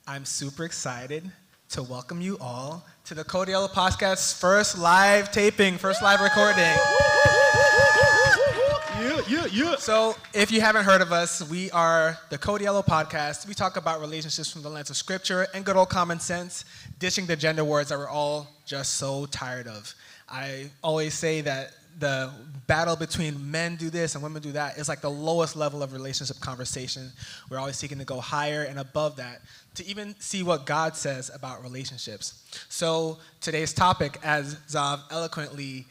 I'm super excited to welcome you all to the Codiello Podcast's first live taping, first live recording. Yeah. So if you haven't heard of us, we are the Codiello Podcast. We talk about relationships from the lens of scripture and good old common sense, ditching the gender words that we're all just so tired of. I always say that the battle between men do this and women do that is like the lowest level of relationship conversation. We're always seeking to go higher and above that to even see what God says about relationships. So today's topic, as Zav eloquently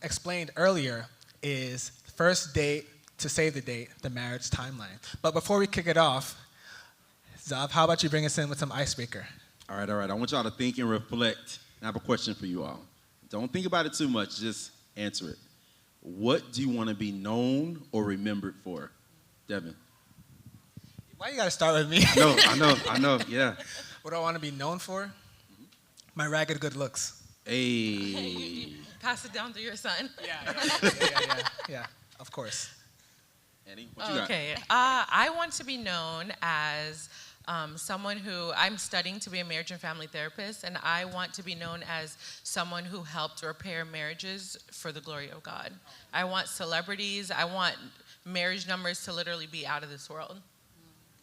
explained earlier, is first date to save the date, the marriage timeline. But before we kick it off, Zav, how about you bring us in with some icebreaker? All right. I want y'all to think and reflect. I have a question for you all. Don't think about it too much. Just answer it. What do you want to be known or remembered for? Devin. Why you got to start with me? I know, yeah. What do I want to be known for? My ragged good looks. Hey. Pass it down to your son. Yeah, of course. Annie, what you got? Okay. I want to be known as someone who, I'm studying to be a marriage and family therapist, and I want to be known as someone who helped repair marriages for the glory of God. I want celebrities, I want marriage numbers to literally be out of this world.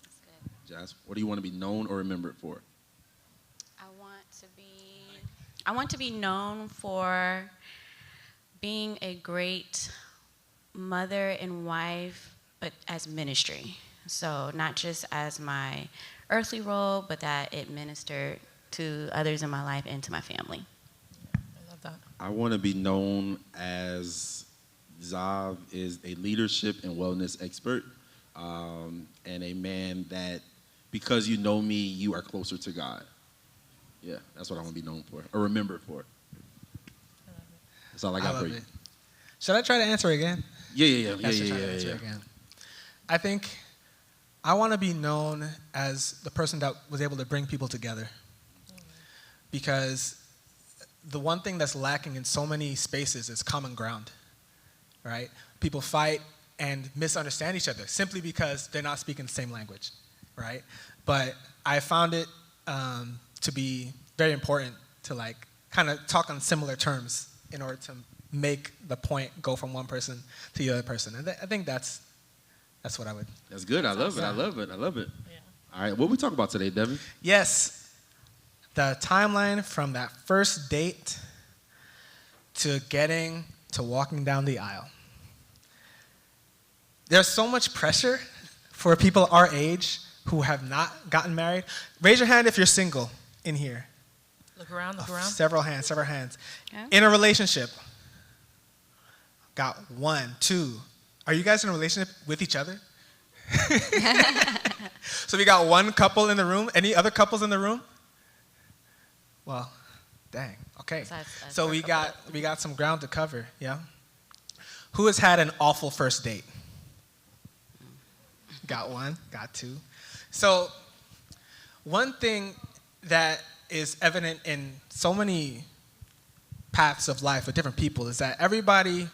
That's good. Jazz, what do you want to be known or remembered for? I want to be known for being a great mother and wife, but as ministry. So not just as my earthly role, but that it ministered to others in my life and to my family. I love that. I want to be known as Zav is a leadership and wellness expert, and a man that, because you know me, you are closer to God. Yeah, that's what I want to be known for, or remembered for. That's all I got for you. It. Should I try to answer again? Yeah. Again. I think I want to be known as the person that was able to bring people together. Because the one thing that's lacking in so many spaces is common ground, right? People fight and misunderstand each other simply because they're not speaking the same language, right? But I found it to be very important to like kind of talk on similar terms in order to make the point go from one person to the other person. And I think that's what I would. That's good. I love it. Yeah. All right, what we talk about today, Devin? Yes, the timeline from that first date to getting to walking down the aisle. There's so much pressure for people our age who have not gotten married. Raise your hand if you're single in here. Look around. Several hands. Okay. In a relationship. Got 1, 2. Are you guys in a relationship with each other? So we got one couple in the room. Any other couples in the room? Well, dang. Okay. So we got some ground to cover, yeah? Who has had an awful first date? Got 1, got 2. So one thing that is evident in so many paths of life with different people is that everybody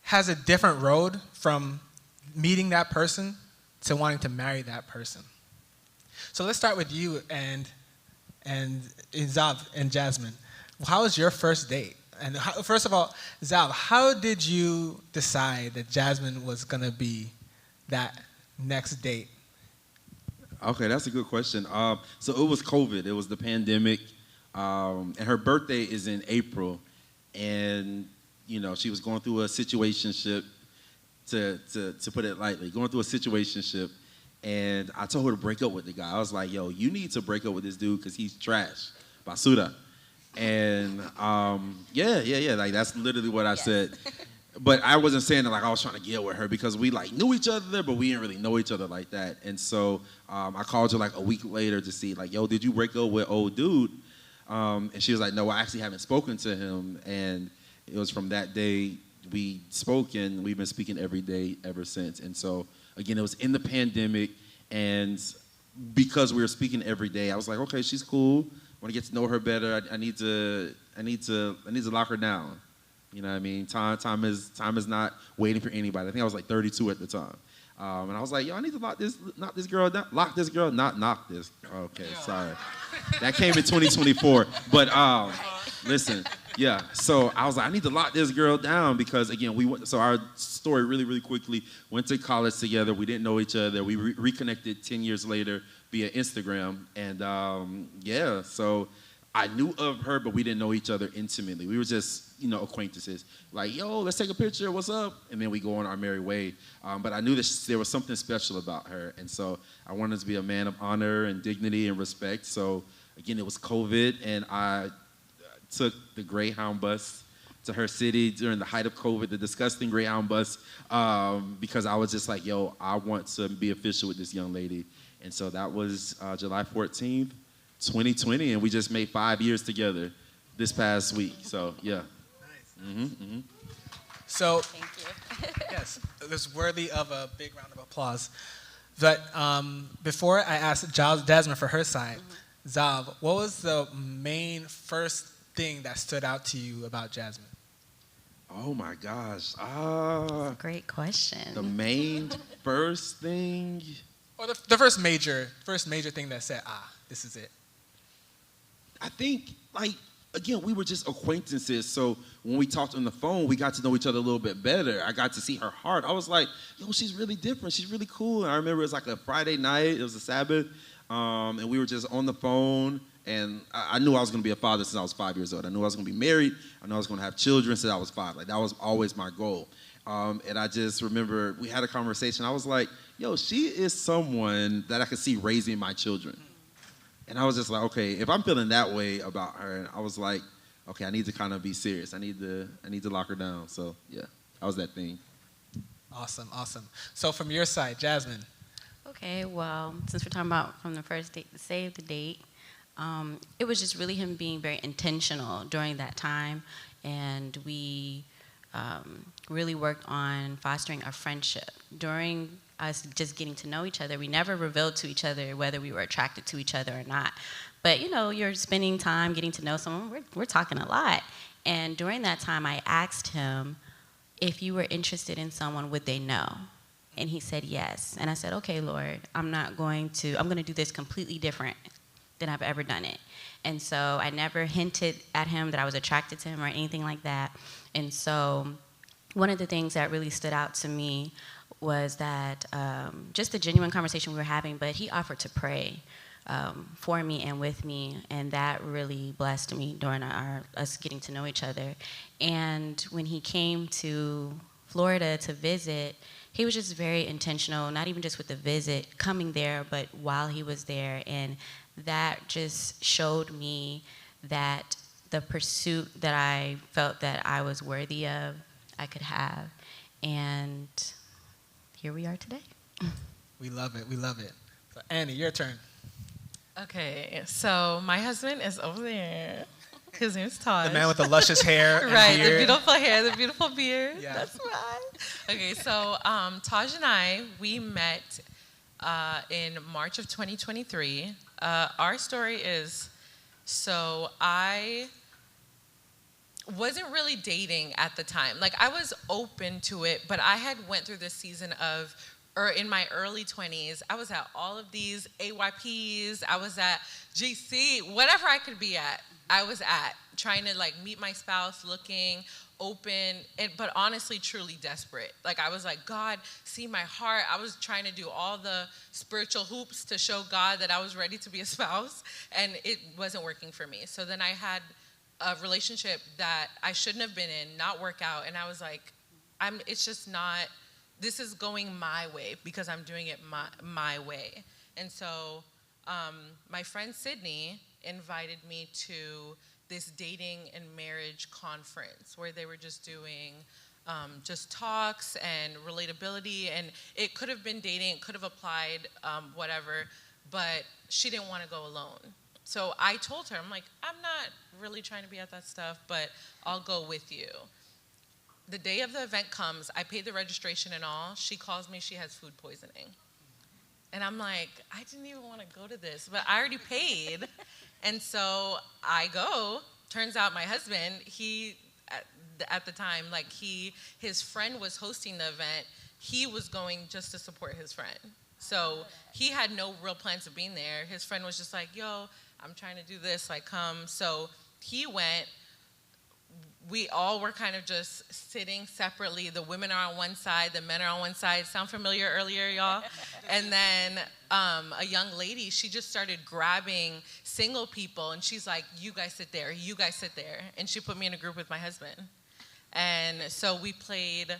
has a different road from meeting that person to wanting to marry that person. So let's start with you and Zav and Jasmine. How was your first date? And first of all, Zav, how did you decide that Jasmine was gonna be that next date? Okay, that's a good question. So it was COVID. It was the pandemic, and her birthday is in April, and you know she was going through a situationship, to put it lightly, going through a situationship, and I told her to break up with the guy. I was like, "Yo, you need to break up with this dude because he's trash, basura." And yeah, like that's literally what I said. But I wasn't saying that like I was trying to get with her because we like knew each other, but we didn't really know each other like that. And so I called her like a week later to see like, yo, did you break up with old dude? And she was like, no, I actually haven't spoken to him. And it was from that day we spoke, and we've been speaking every day ever since. And so again, it was in the pandemic, and because we were speaking every day, I was like, okay, she's cool. I want to get to know her better. I need to lock her down. You know what I mean? Time is not waiting for anybody. I think I was like 32 at the time. And I was like, yo, I need to knock this girl down. Lock this girl, not knock this. Okay, sorry. That came in 2024. But listen, yeah. So I was like, I need to lock this girl down because, again, so our story really, really quickly, went to college together. We didn't know each other. We reconnected 10 years later via Instagram. And yeah, so I knew of her, but we didn't know each other intimately. We were just, acquaintances. Like, yo, let's take a picture. What's up? And then we go on our merry way. But I knew that there was something special about her. And so I wanted to be a man of honor and dignity and respect. So, again, it was COVID, and I took the Greyhound bus to her city during the height of COVID, the disgusting Greyhound bus, because I was just like, yo, I want to be official with this young lady. And so that was July 14th, 2020, and we just made 5 years together this past week. So, yeah. Nice. So, Thank you. yes, it's worthy of a big round of applause. But before I asked Jasmine for her side, Zav, what was the main first thing that stood out to you about Jasmine? Oh, my gosh. Great question. The main first thing? Or the first major thing that said, this is it. I think, again, we were just acquaintances. So when we talked on the phone, we got to know each other a little bit better. I got to see her heart. I was like, yo, she's really different. She's really cool. And I remember it was like a Friday night. It was a Sabbath. And we were just on the phone. And I knew I was going to be a father since I was 5 years old. I knew I was going to be married. I knew I was going to have children since I was 5. That was always my goal. And I just remember we had a conversation. I was like, yo, she is someone that I could see raising my children. And I was just like, okay, if I'm feeling that way about her, I was like, okay, I need to kind of be serious. I need to lock her down. So, yeah, that was that thing. Awesome. So from your side, Jasmine. Okay, well, since we're talking about from the first date to save the date, it was just really him being very intentional during that time. And we really worked on fostering a friendship. During us just getting to know each other, we never revealed to each other whether we were attracted to each other or not. But, you're spending time getting to know someone. We're talking a lot. And during that time, I asked him if you were interested in someone, would they know? And he said yes. And I said, okay, Lord, I'm going to do this completely different than I've ever done it. And so I never hinted at him that I was attracted to him or anything like that. And so one of the things that really stood out to me was that just the genuine conversation we were having, but he offered to pray for me and with me, and that really blessed me during us getting to know each other. And when he came to Florida to visit, he was just very intentional, not even just with the visit, coming there, but while he was there. And that just showed me that the pursuit that I felt that I was worthy of, I could have. And here we are today. We love it. So Annie, your turn. Okay, so my husband is over there. His name's Taj. The man with the luscious hair and right, beard. the beautiful hair, the beautiful beard. Yeah. That's right. Okay, so Taj and I, we met in March of 2023. Our story is, so I wasn't really dating at the time. Like, I was open to it, but I had went through this season of, or in my early 20s, I was at all of these AYPs, I was at GC, whatever I could be at, I was at, trying to meet my spouse, looking, open, but honestly, truly desperate. Like, I was like, God, see my heart. I was trying to do all the spiritual hoops to show God that I was ready to be a spouse, and it wasn't working for me. So then I had a relationship that I shouldn't have been in, not work out, and I was like, it's just not, this is going my way because I'm doing it my way. And so my friend Sydney invited me to this dating and marriage conference where they were just doing just talks and relatability, and it could have been dating, it could have applied, whatever, but she didn't want to go alone. So I told her, I'm like, I'm not really trying to be at that stuff, but I'll go with you. The day of the event comes, I paid the registration and all. She calls me, she has food poisoning. And I'm like, I didn't even want to go to this, but I already paid. And so I go. Turns out my husband, he, at the time, his friend was hosting the event, he was going just to support his friend. So he had no real plans of being there. His friend was just like, yo, I'm trying to do this, like, come. So he went. We all were kind of just sitting separately. The women are on one side, the men are on one side. Sound familiar earlier, y'all? And then a young lady, she just started grabbing single people, and she's like, you guys sit there, you guys sit there. And she put me in a group with my husband. And so we played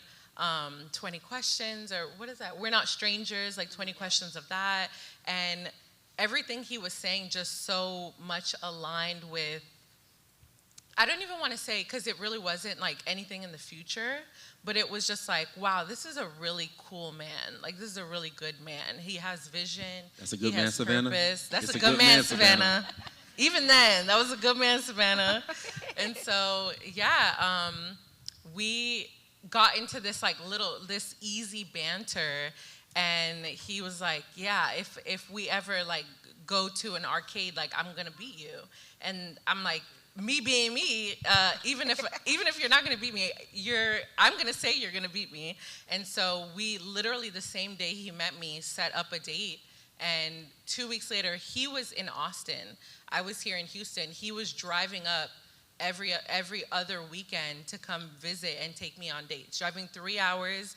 20 questions, or what is that? We're Not Strangers, like 20 questions of that. And everything he was saying just so much aligned with, I don't even want to say, because it really wasn't like anything in the future, but it was just like, wow, this is a really cool man. Like, this is a really good man. He has vision. That's a good man, Savannah. Purpose. That's a good man, Savannah. Even then, that was a good man, Savannah. And so, yeah, we got into this like this easy banter, and he was like, yeah, if we ever like go to an arcade, like, I'm gonna beat you. And I'm like, me being me, even if you're not gonna beat me, I'm gonna say you're gonna beat me. And so we literally the same day he met me set up a date, and 2 weeks later he was in Austin. I was here in Houston. He was driving up every other weekend to come visit and take me on dates, driving 3 hours,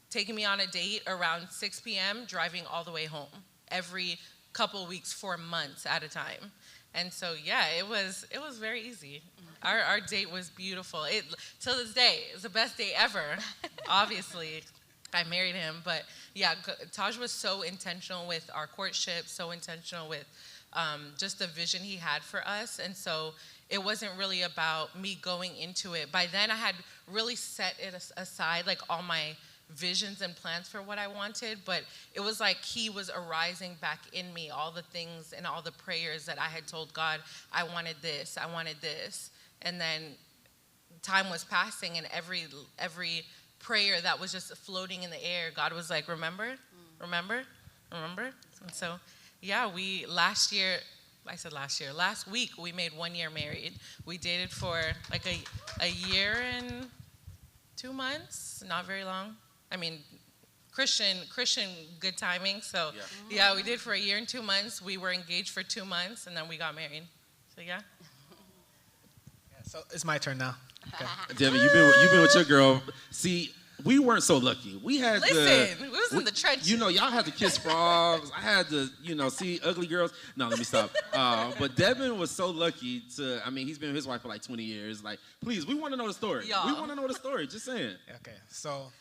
taking me on a date around 6 p.m., driving all the way home every couple weeks for months at a time. And so, yeah, it was very easy. Our date was beautiful. Till this day, it's the best day ever. Obviously, I married him. But, yeah, Taj was so intentional with our courtship, so intentional with just the vision he had for us. And so it wasn't really about me going into it. By then, I had really set it aside, like all my visions and plans for what I wanted, but it was like he was arising back in me, all the things and all the prayers that I had told God, I wanted this, and then time was passing, and every prayer that was just floating in the air, God was like, remember? And so, yeah, last week we made 1 year married. We dated for like a year and 2 months, not very long. I mean, Christian, good timing. So, yeah, we did for a year and 2 months. We were engaged for 2 months, and then we got married. So, yeah. So it's my turn now. Okay. Devin, you've been with your girl. See, we weren't so lucky. We had we was in the trenches. You know, y'all had to kiss frogs. I had to, see ugly girls. No, let me stop. But Devin was so lucky to, he's been with his wife for like 20 years. Like, please, we want to know the story. Y'all. We want to know the story. Just saying. Okay, so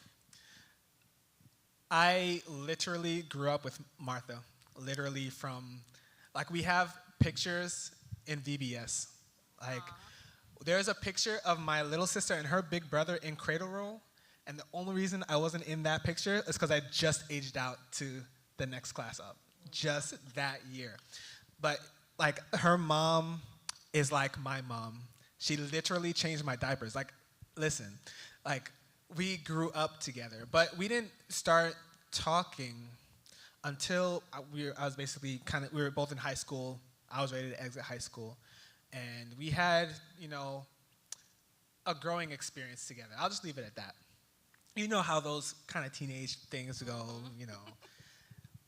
I literally grew up with Martha. Literally from, like, we have pictures in VBS. Like, there's a picture of my little sister and her big brother in cradle roll. And the only reason I wasn't in that picture is because I just aged out to the next class up, just that year. But like, her mom is like my mom. She literally changed my diapers. Like, listen, like, we grew up together, but we didn't start talking until we were both in high school. I was ready to exit high school, and we had, a growing experience together. I'll just leave it at that. You know how those kind of teenage things go,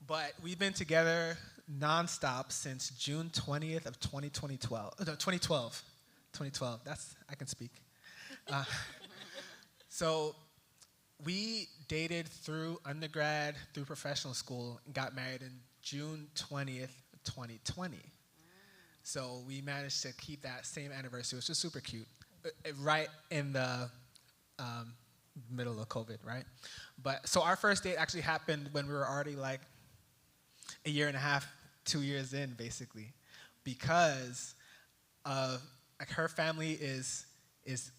But we've been together nonstop since June 20th of 2012. No, 2012. 2012. I can speak. So we dated through undergrad, through professional school, and got married in June 20th, 2020. So we managed to keep that same anniversary, which was super cute, right in the middle of COVID, right? But so our first date actually happened when we were already like a year and a half, 2 years in, basically, because of, like, her family is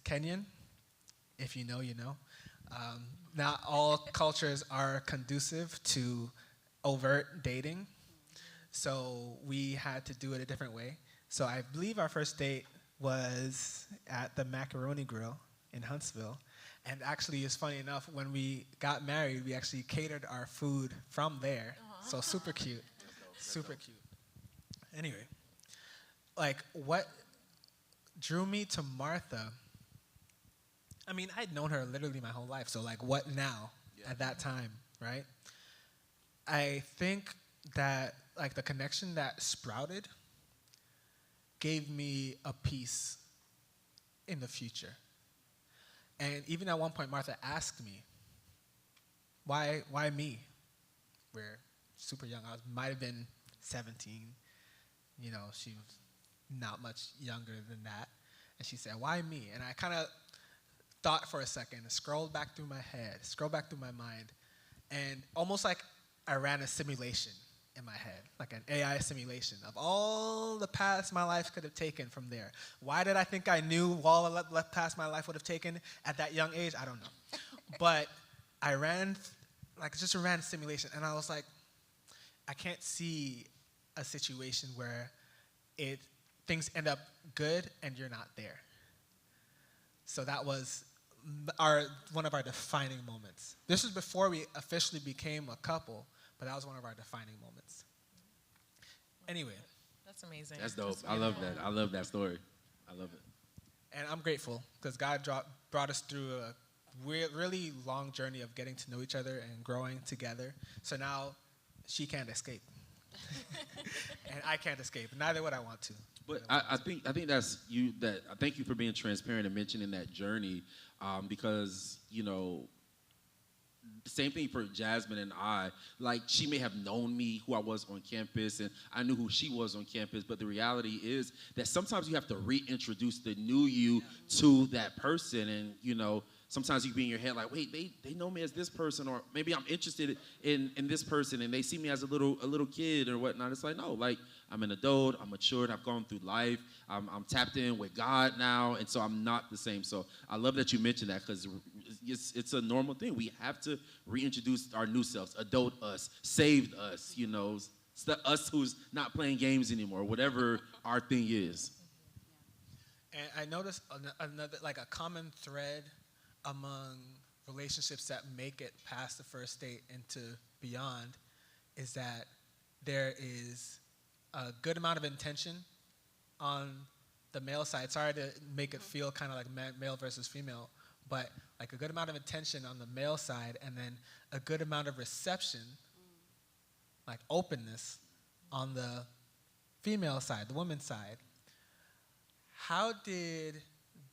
Kenyan. If you know, you know. Not all cultures are conducive to overt dating, so we had to do it a different way. So I believe our first date was at the Macaroni Grill in Huntsville. And actually, it's funny enough, when we got married, we actually catered our food from there. So super cute. Super cute. Anyway, like, what drew me to Martha, I'd known her literally my whole life, so like, what now? at that time, right? I think that like the connection that sprouted gave me a peace in the future. And even at one point, Martha asked me, why me? We're super young. Might have been 17. You know, she was not much younger than that. And she said, why me? And I kind of thought for a second, scrolled back through my head, scrolled back through my mind, and almost like I ran a simulation in my head, like an AI simulation of all the paths my life could have taken from there. Why did I think I knew all the paths my life would have taken at that young age? I don't know. But I ran, like just ran a simulation, and I was like, I can't see a situation where things end up good and you're not there. So that was one of our defining moments. This was before we officially became a couple, but that was one of our defining moments. Anyway. That's amazing. That's dope. I love that. I love that story. I love it. And I'm grateful because God brought us through a really long journey of getting to know each other and growing together. So now she can't escape. And I can't escape. Neither would I want to. But I think that's you. That I thank you for being transparent and mentioning that journey, because you know, same thing for Jasmine and I. Like she may have known me who I was on campus, and I knew who she was on campus. But the reality is that sometimes you have to reintroduce the new you to that person, and you know. Sometimes you be in your head like, wait, they know me as this person, or maybe I'm interested in this person, and they see me as a little kid or whatnot. It's like, no, like I'm an adult, I'm matured, I've gone through life, I'm tapped in with God now, and so I'm not the same. So I love that you mentioned that because it's a normal thing. We have to reintroduce our new selves, adult us, saved us, you know, us who's not playing games anymore, whatever our thing is. And I noticed another, like a common thread among relationships that make it past the first date into beyond is that there is a good amount of intention on the male side. Sorry to make it feel kind of like male versus female, but like a good amount of intention on the male side and then a good amount of reception, like openness on the female side, the woman's side. How did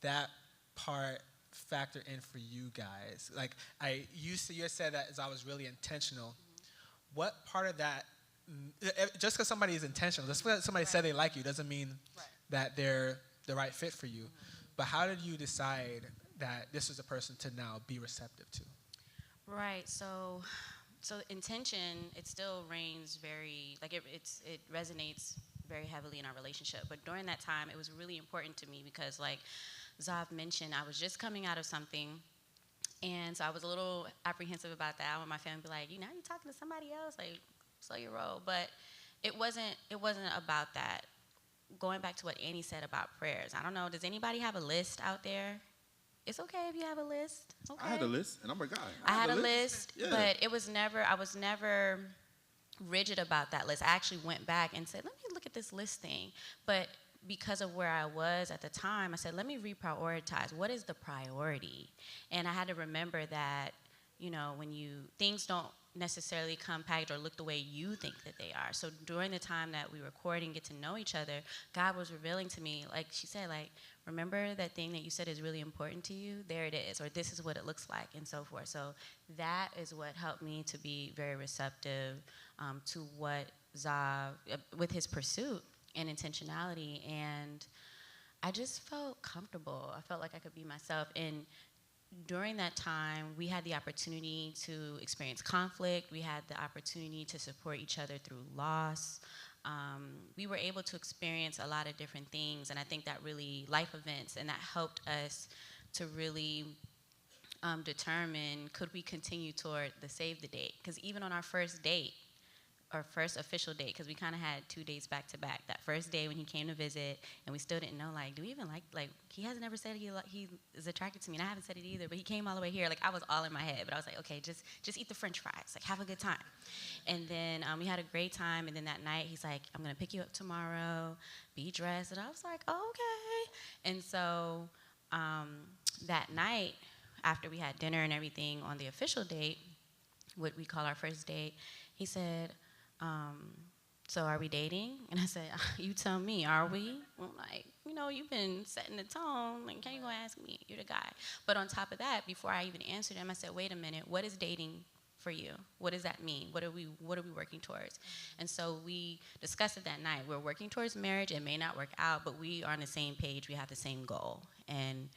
that part factor in for you guys? Like you said that as I was really intentional. What part of that, just because somebody is intentional, just because somebody said they like you doesn't mean that they're the right fit for you. But how did you decide that this is a person to now be receptive to? Right, so intention, it still reigns very, like it resonates very heavily in our relationship. But during that time, it was really important to me because like Zav mentioned, I was just coming out of something, and so I was a little apprehensive about that. I want my family to be like, you're talking to somebody else, like, slow your roll. But it wasn't about that. Going back to what Annie said about prayers, I don't know, does anybody have a list out there? It's okay if you have a list. Okay. I had a list, and I'm a guy. I had a list, yeah. But I was never rigid about that list. I actually went back and said, let me look at this list thing. But because of where I was at the time, I said, let me reprioritize. What is the priority? And I had to remember that, when things don't necessarily come packaged or look the way you think that they are. So during the time that we record and get to know each other, God was revealing to me, like she said, like, remember that thing that you said is really important to you? There it is, or this is what it looks like, and so forth. So that is what helped me to be very receptive to what Zav, with his pursuit and intentionality, and I just felt comfortable. I felt like I could be myself, and during that time, we had the opportunity to experience conflict. We had the opportunity to support each other through loss. We were able to experience a lot of different things, and I think that really, life events, and that helped us to really determine, could we continue toward the save the date? Because even on our first date, our first official date, because we kind of had 2 days back to back. That first day when he came to visit, and we still didn't know, like, do we even like he hasn't ever said he is attracted to me, and I haven't said it either, but he came all the way here. Like, I was all in my head, but I was like, okay, just eat the french fries, like, have a good time. And then we had a great time, and then that night, he's like, I'm going to pick you up tomorrow, be dressed, and I was like, oh, okay. And so that night, after we had dinner and everything on the official date, what we call our first date. He said, so are we dating? And I said, you tell me, are we? I'm like, you've been setting the tone. Like, can't you go ask me? You're the guy. But on top of that, before I even answered him, I said, wait a minute, what is dating for you? What does that mean? What are we working towards? And so we discussed it that night. We're working towards marriage. It may not work out, but we are on the same page. We have the same goal. And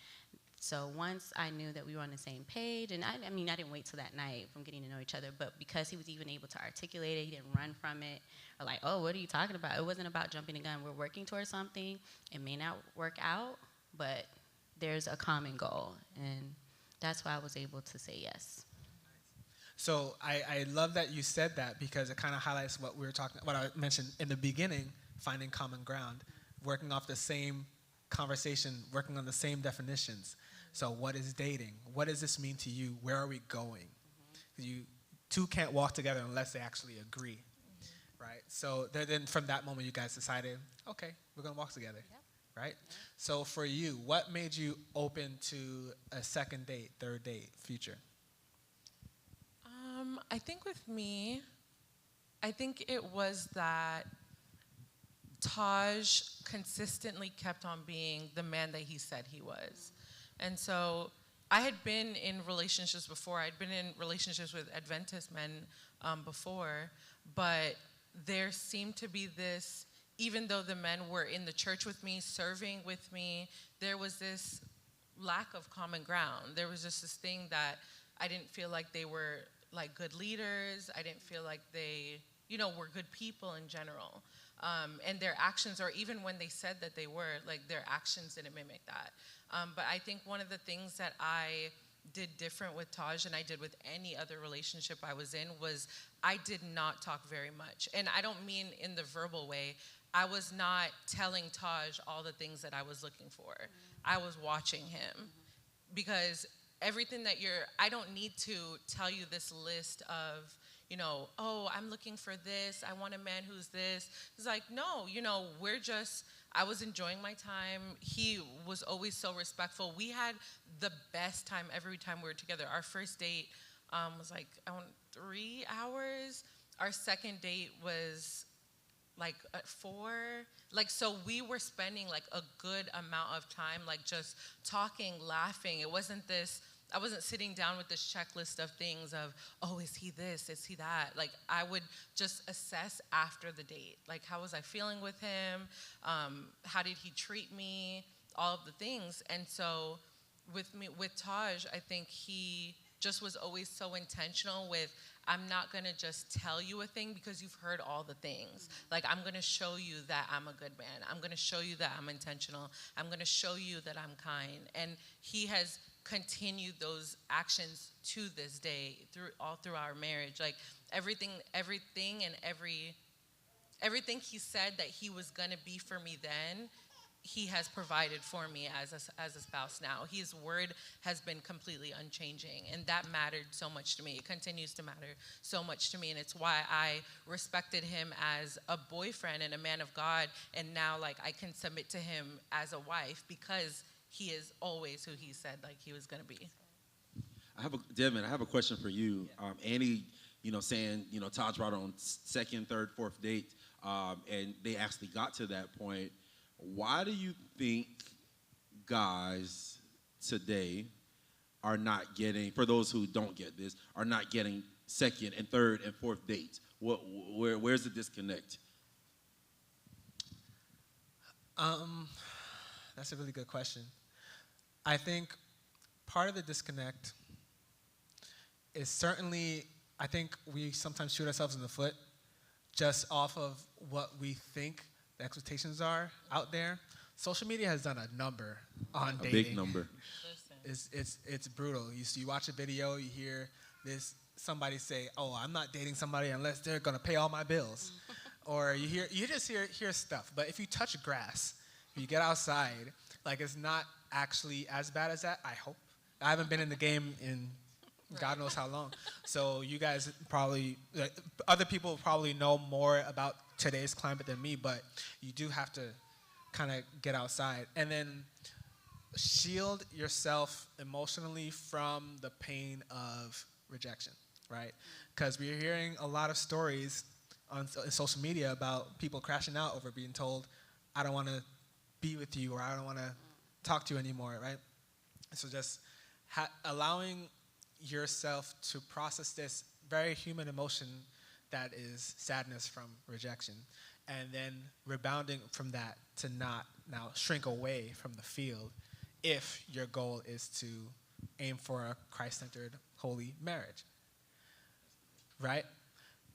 so once I knew that we were on the same page, and I didn't wait till that night from getting to know each other, but because he was even able to articulate it, he didn't run from it, or like, oh, what are you talking about? It wasn't about jumping the gun. We're working towards something. It may not work out, but there's a common goal, and that's why I was able to say yes. So I love that you said that, because it kind of highlights what I mentioned in the beginning, finding common ground, working off the same conversation, working on the same definitions. So what is dating? What does this mean to you? Where are we going? You two can't walk together unless they actually agree, right? So then from that moment, you guys decided, okay, we're going to walk together, right? So for you, what made you open to a second date, third date, future? I think with me, I think it was that Taj consistently kept on being the man that he said he was. And so I had been in relationships before. I'd been in relationships with Adventist men before, but there seemed to be this, even though the men were in the church with me, serving with me, there was this lack of common ground. There was just this thing that I didn't feel like they were like good leaders. I didn't feel like they, were good people in general. And their actions, or even when they said that they were, like their actions didn't mimic that. But I think one of the things that I did different with Taj than I did with any other relationship I was in was I did not talk very much. And I don't mean in the verbal way. I was not telling Taj all the things that I was looking for. I was watching him, because everything that I don't need to tell you this list of, oh, I'm looking for this, I want a man who's this. It's like, no, I was enjoying my time. He was always so respectful. We had the best time every time we were together. Our first date was like 3 hours. Our second date was like 4. Like, so we were spending like a good amount of time, like just talking, laughing. It wasn't I wasn't sitting down with this checklist of things of, oh, is he this, is he that? Like, I would just assess after the date. Like, how was I feeling with him? How did he treat me? All of the things. And so with Taj, I think he just was always so intentional with, I'm not going to just tell you a thing because you've heard all the things. Like, I'm going to show you that I'm a good man. I'm going to show you that I'm intentional. I'm going to show you that I'm kind. And he has continued those actions to this day, all through our marriage. Like, everything he said that he was going to be for me then, he has provided for me as a spouse now. His word has been completely unchanging, and that mattered so much to me. It continues to matter so much to me, and it's why I respected him as a boyfriend and a man of God, and now, like, I can submit to him as a wife because he is always who he said, like, he was going to be. Devin, I have a question for you. Annie, saying, Taj brought on second, third, fourth date, and they actually got to that point. Why do you think guys today are not getting, for those who don't get this, are not getting second and third and fourth dates? Where's the disconnect? That's a really good question. I think part of the disconnect is certainly, I think we sometimes shoot ourselves in the foot just off of what we think the expectations are out there. Social media has done a number on dating. A big number. It's brutal. You watch a video, you hear somebody say, "Oh, I'm not dating somebody unless they're gonna pay all my bills," or you just hear stuff. But if you touch grass, if you get outside, like, it's not actually as bad as that. I hope. I haven't been in the game in God knows how long. So you guys probably, other people probably know more about today's climate than me, but you do have to kind of get outside and then shield yourself emotionally from the pain of rejection, right? Because we're hearing a lot of stories on social media about people crashing out over being told, I don't want to be with you, or I don't want to talk to you anymore, right? So just allowing yourself to process this very human emotion that is sadness from rejection, and then rebounding from that to not now shrink away from the field if your goal is to aim for a Christ-centered, holy marriage, right?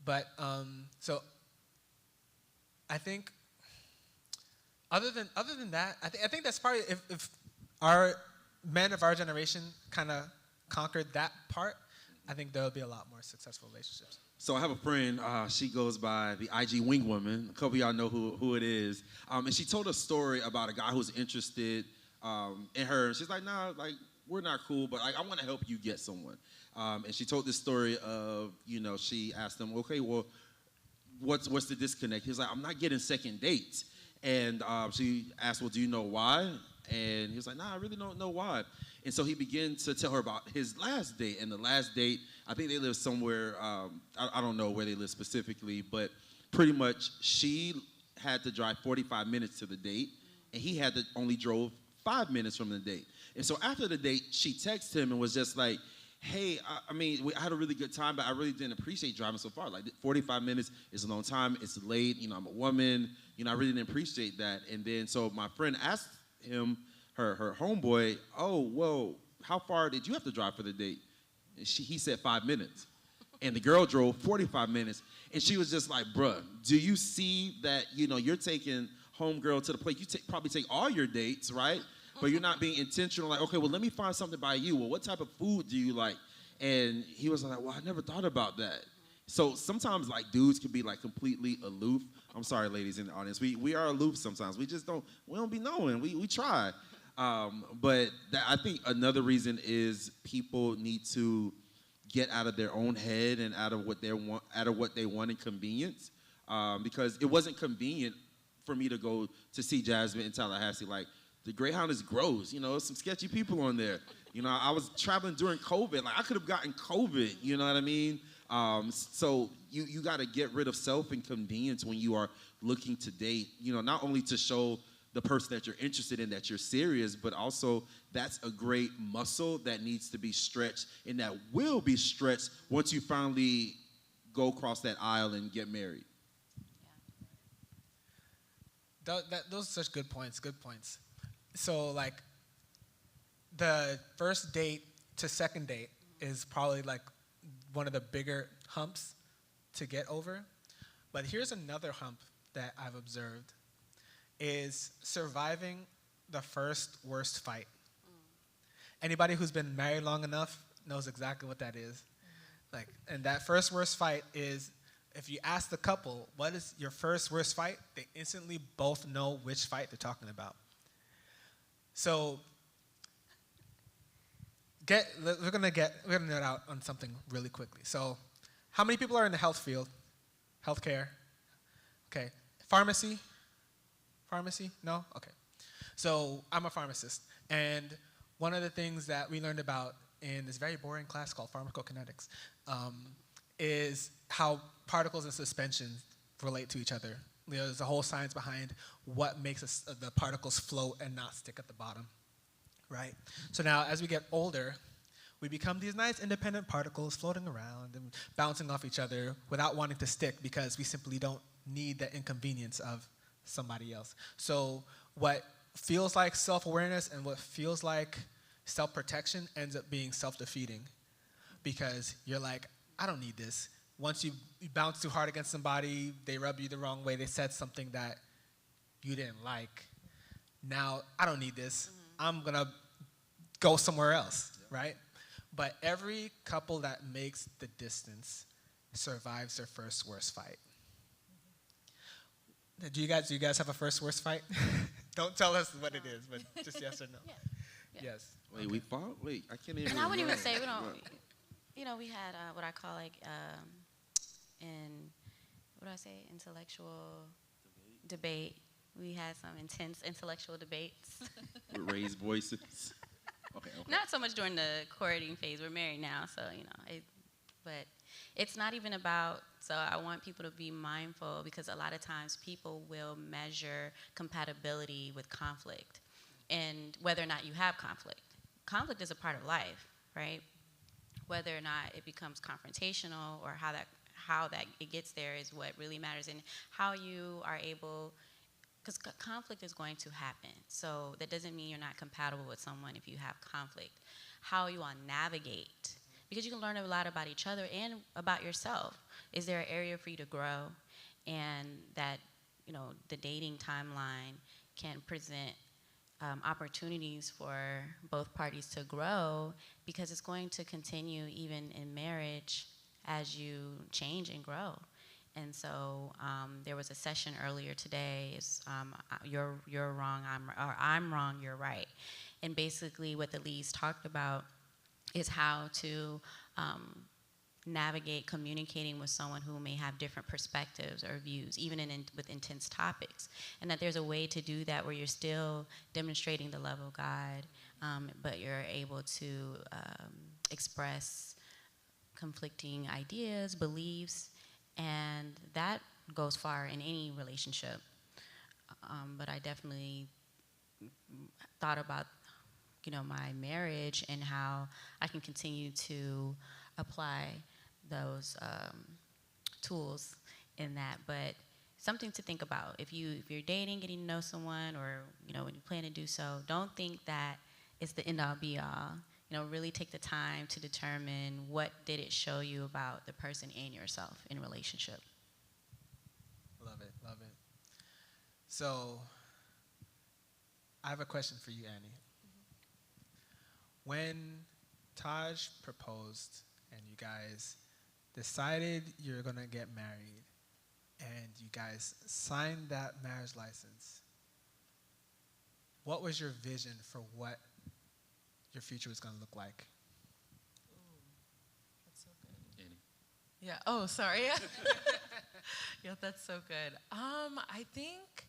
But so I think other than that, I think that's probably if our men of our generation kind of conquered that part, I think there'll be a lot more successful relationships. So I have a friend, she goes by the IG Wing Woman. A couple of y'all know who it is. And she told a story about a guy who's interested in her. She's like, nah, like, we're not cool, but like, I want to help you get someone. And she told this story of, she asked him, okay, well, what's the disconnect? He's like, I'm not getting second dates. And she asked, well, do you know why? And he was like, nah, I really don't know why. And so he began to tell her about his last date. And the last date, I think they live somewhere, I don't know where they live specifically, but pretty much she had to drive 45 minutes to the date, and he had to only drove 5 minutes from the date. And so after the date, she texted him and was just like, hey, I mean, I had a really good time, but I really didn't appreciate driving so far. Like 45 minutes is a long time. It's late. I'm a woman. I really didn't appreciate that. And then so my friend asked him, her homeboy, oh, well, how far did you have to drive for the date? And he said 5 minutes. And the girl drove 45 minutes. And she was just like, bruh, do you see that, you're taking homegirl to the place. You probably take all your dates, right? But you're not being intentional. Like, okay, well, let me find something by you. Well, what type of food do you like? And he was like, well, I never thought about that. So sometimes, like, dudes can be, like, completely aloof. I'm sorry, ladies in the audience. We are aloof sometimes. We don't be knowing. We try. But I think another reason is people need to get out of their own head and out of what they want in convenience. Because it wasn't convenient for me to go to see Jasmine in Tallahassee. Like, the Greyhound is gross. Some sketchy people on there. I was traveling during COVID. Like, I could have gotten COVID. You know what I mean? So you got to get rid of self and convenience when you are looking to date. Not only to show the person that you're interested in that you're serious, but also that's a great muscle that needs to be stretched and that will be stretched once you finally go across that aisle and get married. Yeah. Those are such good points. Good points. So, like, the first date to second date is probably, like, one of the bigger humps to get over. But here's another hump that I've observed is surviving the first worst fight. Anybody who's been married long enough knows exactly what that is. Like, and that first worst fight is, if you ask the couple, what is your first worst fight? They instantly both know which fight they're talking about. So we're gonna nerd out on something really quickly. So, how many people are in the health field? Healthcare? Okay. Pharmacy? No? Okay. So I'm a pharmacist, and one of the things that we learned about in this very boring class called pharmacokinetics is how particles and suspensions relate to each other. There's a whole science behind what makes the particles float and not stick at the bottom, right? So now, as we get older, we become these nice independent particles floating around and bouncing off each other without wanting to stick because we simply don't need the inconvenience of somebody else. So what feels like self-awareness and what feels like self-protection ends up being self-defeating because you're like, I don't need this. Once you bounce too hard against somebody, they rub you the wrong way, they said something that you didn't like. Now, I don't need this. I'm going to go somewhere else, right? But every couple that makes the distance survives their first worst fight. Do you guys have a first worst fight? Don't tell us what it is, but just yes or no. Yeah. Yes. Wait, okay. We fought? Wait, I can't even. And I wouldn't even say we don't. We had what I call intellectual debate. We had some intense intellectual debates. With raised voices. Okay. Not so much during the courting phase. We're married now, so but it's not even about, so I want people to be mindful, because a lot of times people will measure compatibility with conflict and whether or not you have conflict. Conflict is a part of life, right? Whether or not it becomes confrontational or how that it gets there is what really matters, and how you are able, because conflict is going to happen. So that doesn't mean you're not compatible with someone if you have conflict. How you all navigate, because you can learn a lot about each other and about yourself. Is there an area for you to grow? And that, the dating timeline can present opportunities for both parties to grow, because it's going to continue even in marriage as you change and grow. And so there was a session earlier today. You're wrong, I'm wrong, you're right. And basically, what the leads talked about is how to navigate communicating with someone who may have different perspectives or views, even with intense topics. And that there's a way to do that where you're still demonstrating the love of God, but you're able to express conflicting ideas, beliefs, and that goes far in any relationship. But I definitely thought about, my marriage and how I can continue to apply those tools in that. But something to think about. If you're dating, getting to know someone, or when you plan to do so, don't think that it's the end all be all. Really take the time to determine what did it show you about the person and yourself in a relationship. Love it, love it. So, I have a question for you, Annie. When Taj proposed and you guys decided you're going to get married and you guys signed that marriage license, what was your vision for what your future was going to look like? Ooh, that's so good. Annie. Yeah. Oh, sorry. Yeah, that's so good. I think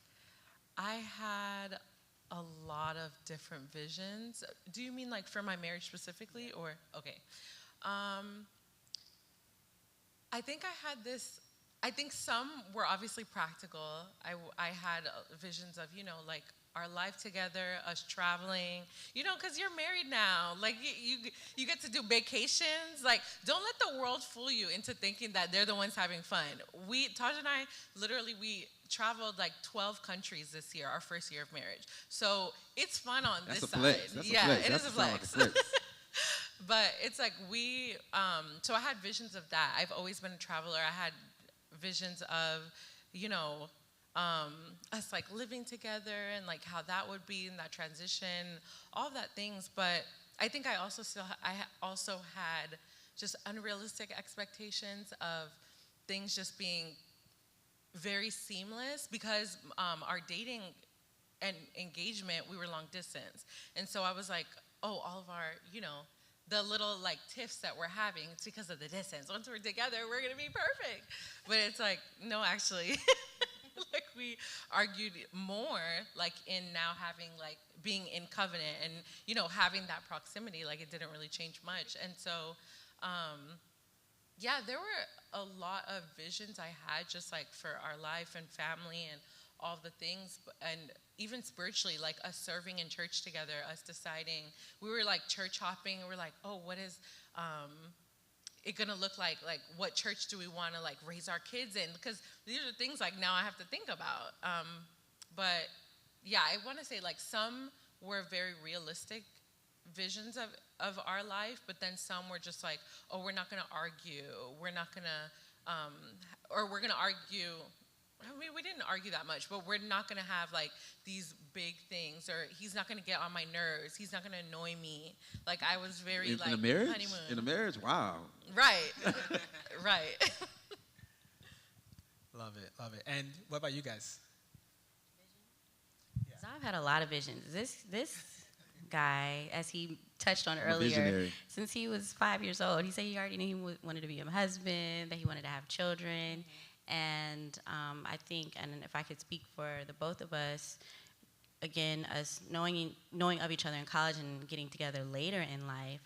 I had a lot of different visions. Do you mean like for my marriage specifically, or okay? I think I had this. I think some were obviously practical. I had visions of, like our life together, us traveling, because you're married now. Like you get to do vacations. Like, don't let the world fool you into thinking that they're the ones having fun. Taj and I, literally, we traveled like 12 countries this year, our first year of marriage. So it's fun on this side. That's a flex. It is a flex. But it's like so I had visions of that. I've always been a traveler. I had visions of, us like living together and like how that would be in that transition, all that things. But I think I also had just unrealistic expectations of things just being very seamless, because our dating and engagement, we were long distance. And so I was like, oh, all of our, the little like tiffs that we're having, it's because of the distance. Once we're together, we're gonna be perfect. But it's like, no, actually, like we argued more like in now having like being in covenant and, having that proximity, like it didn't really change much. And so, yeah, there were a lot of visions I had just like for our life and family and all the things, and even spiritually, like us serving in church together, us deciding, we were like church hopping, and we're like, oh, what is it gonna look like what church do we want to like raise our kids in, because these are things like now I have to think about. But yeah, I want to say like some were very realistic visions of our life, but then some were just like, oh, we're not gonna argue, we're not gonna or we're gonna argue. I mean, we didn't argue that much, but we're not going to have, like, these big things, or he's not going to get on my nerves. He's not going to annoy me. Like, I was very, in a marriage? Honeymoon. In a marriage? Wow. Right. Right. Love it, love it. And what about you guys? Yeah. So I've had a lot of visions. This guy, as he touched on earlier, visionary. Since he was 5 years old, he said he already knew he wanted to be a husband, that he wanted to have children. Mm-hmm. And I think, and if I could speak for the both of us, again, us knowing of each other in college and getting together later in life,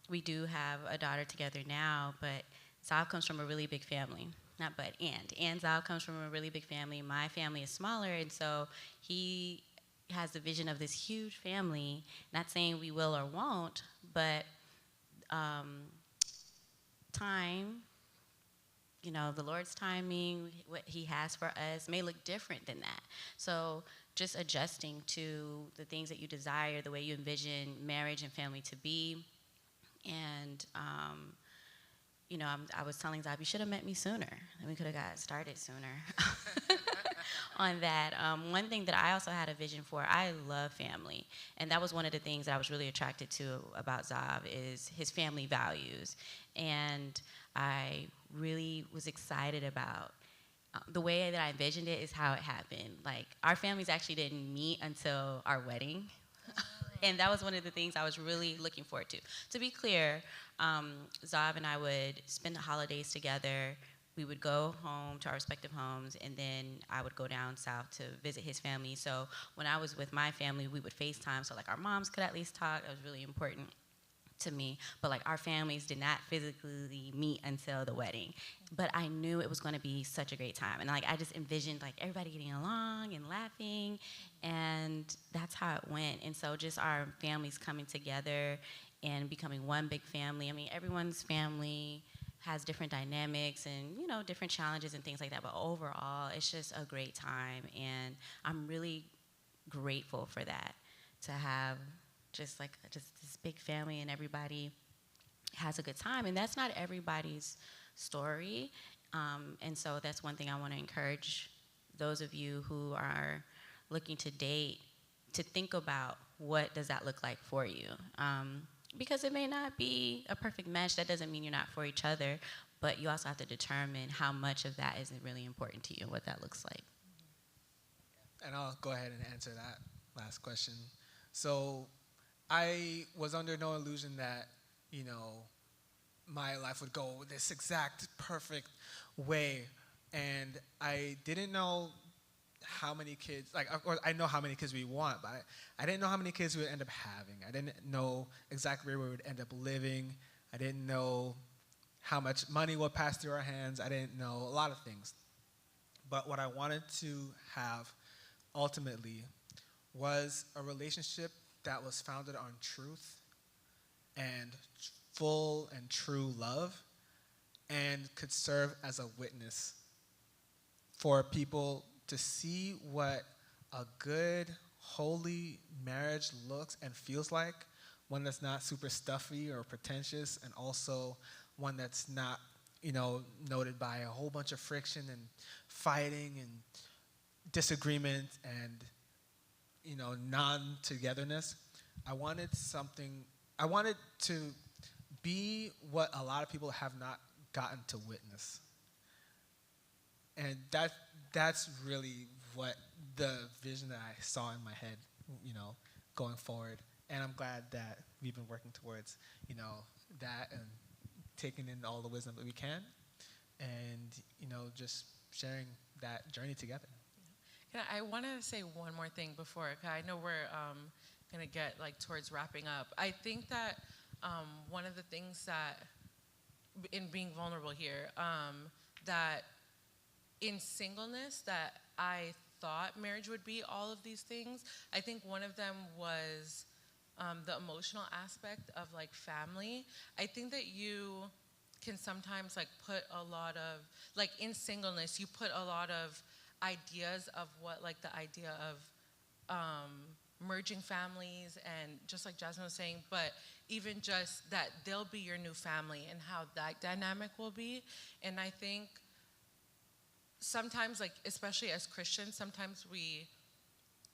We do have a daughter together now, but Zav comes from a really big family. Not but, and Zav comes from a really big family. My family is smaller, and so he has the vision of this huge family. Not saying we will or won't, but time, the Lord's timing, what he has for us may look different than that. So just adjusting to the things that you desire, the way you envision marriage and family to be. And, I was telling Zab, you should have met me sooner. And we could have got started sooner on that. One thing that I also had a vision for, I love family. And that was one of the things that I was really attracted to about Zav is his family values. And I really was excited about the way that I envisioned it is how it happened. Like, our families actually didn't meet until our wedding. And that was one of the things I was really looking forward to. To be clear, Zav and I would spend the holidays together. We would go home to our respective homes, and then I would go down south to visit his family. So when I was with my family, we would FaceTime, so like our moms could at least talk. That was really important to me. But like our families did not physically meet until the wedding. But I knew it was going to be such a great time. And like I just envisioned like everybody getting along and laughing, and that's how it went. And so just our families coming together and becoming one big family. I mean, everyone's family has different dynamics and, different challenges and things like that. But overall, it's just a great time. And I'm really grateful for that, to have just this big family and everybody has a good time. And that's not everybody's story. And so that's one thing I want to encourage those of you who are looking to date to think about, what does that look like for you? Because it may not be a perfect match. That doesn't mean you're not for each other, but you also have to determine how much of that is really important to you and what that looks like. And I'll go ahead and answer that last question. So I was under no illusion that, my life would go this exact perfect way. And I didn't know how many kids, of course, I know how many kids we want, but I didn't know how many kids we would end up having. I didn't know exactly where we would end up living. I didn't know how much money would pass through our hands. I didn't know a lot of things. But what I wanted to have ultimately was a relationship that was founded on truth and full and true love, and could serve as a witness for people to see what a good, holy marriage looks and feels like, one that's not super stuffy or pretentious, and also one that's not, noted by a whole bunch of friction and fighting and disagreement and, non-togetherness. I wanted to be what a lot of people have not gotten to witness. And that's really what the vision that I saw in my head, going forward. And I'm glad that we've been working towards, that and taking in all the wisdom that we can and, just sharing that journey together. I want to say one more thing before, 'cause I know we're going to get towards wrapping up. I think that one of the things that, in being vulnerable here, that in singleness that I thought marriage would be all of these things. I think one of them was the emotional aspect of family. I think that you can sometimes put a lot of, in singleness, you put a lot of ideas of what the idea of merging families, and just like Jasmine was saying, but even just that they'll be your new family and how that dynamic will be. And I think sometimes, especially as Christians, sometimes we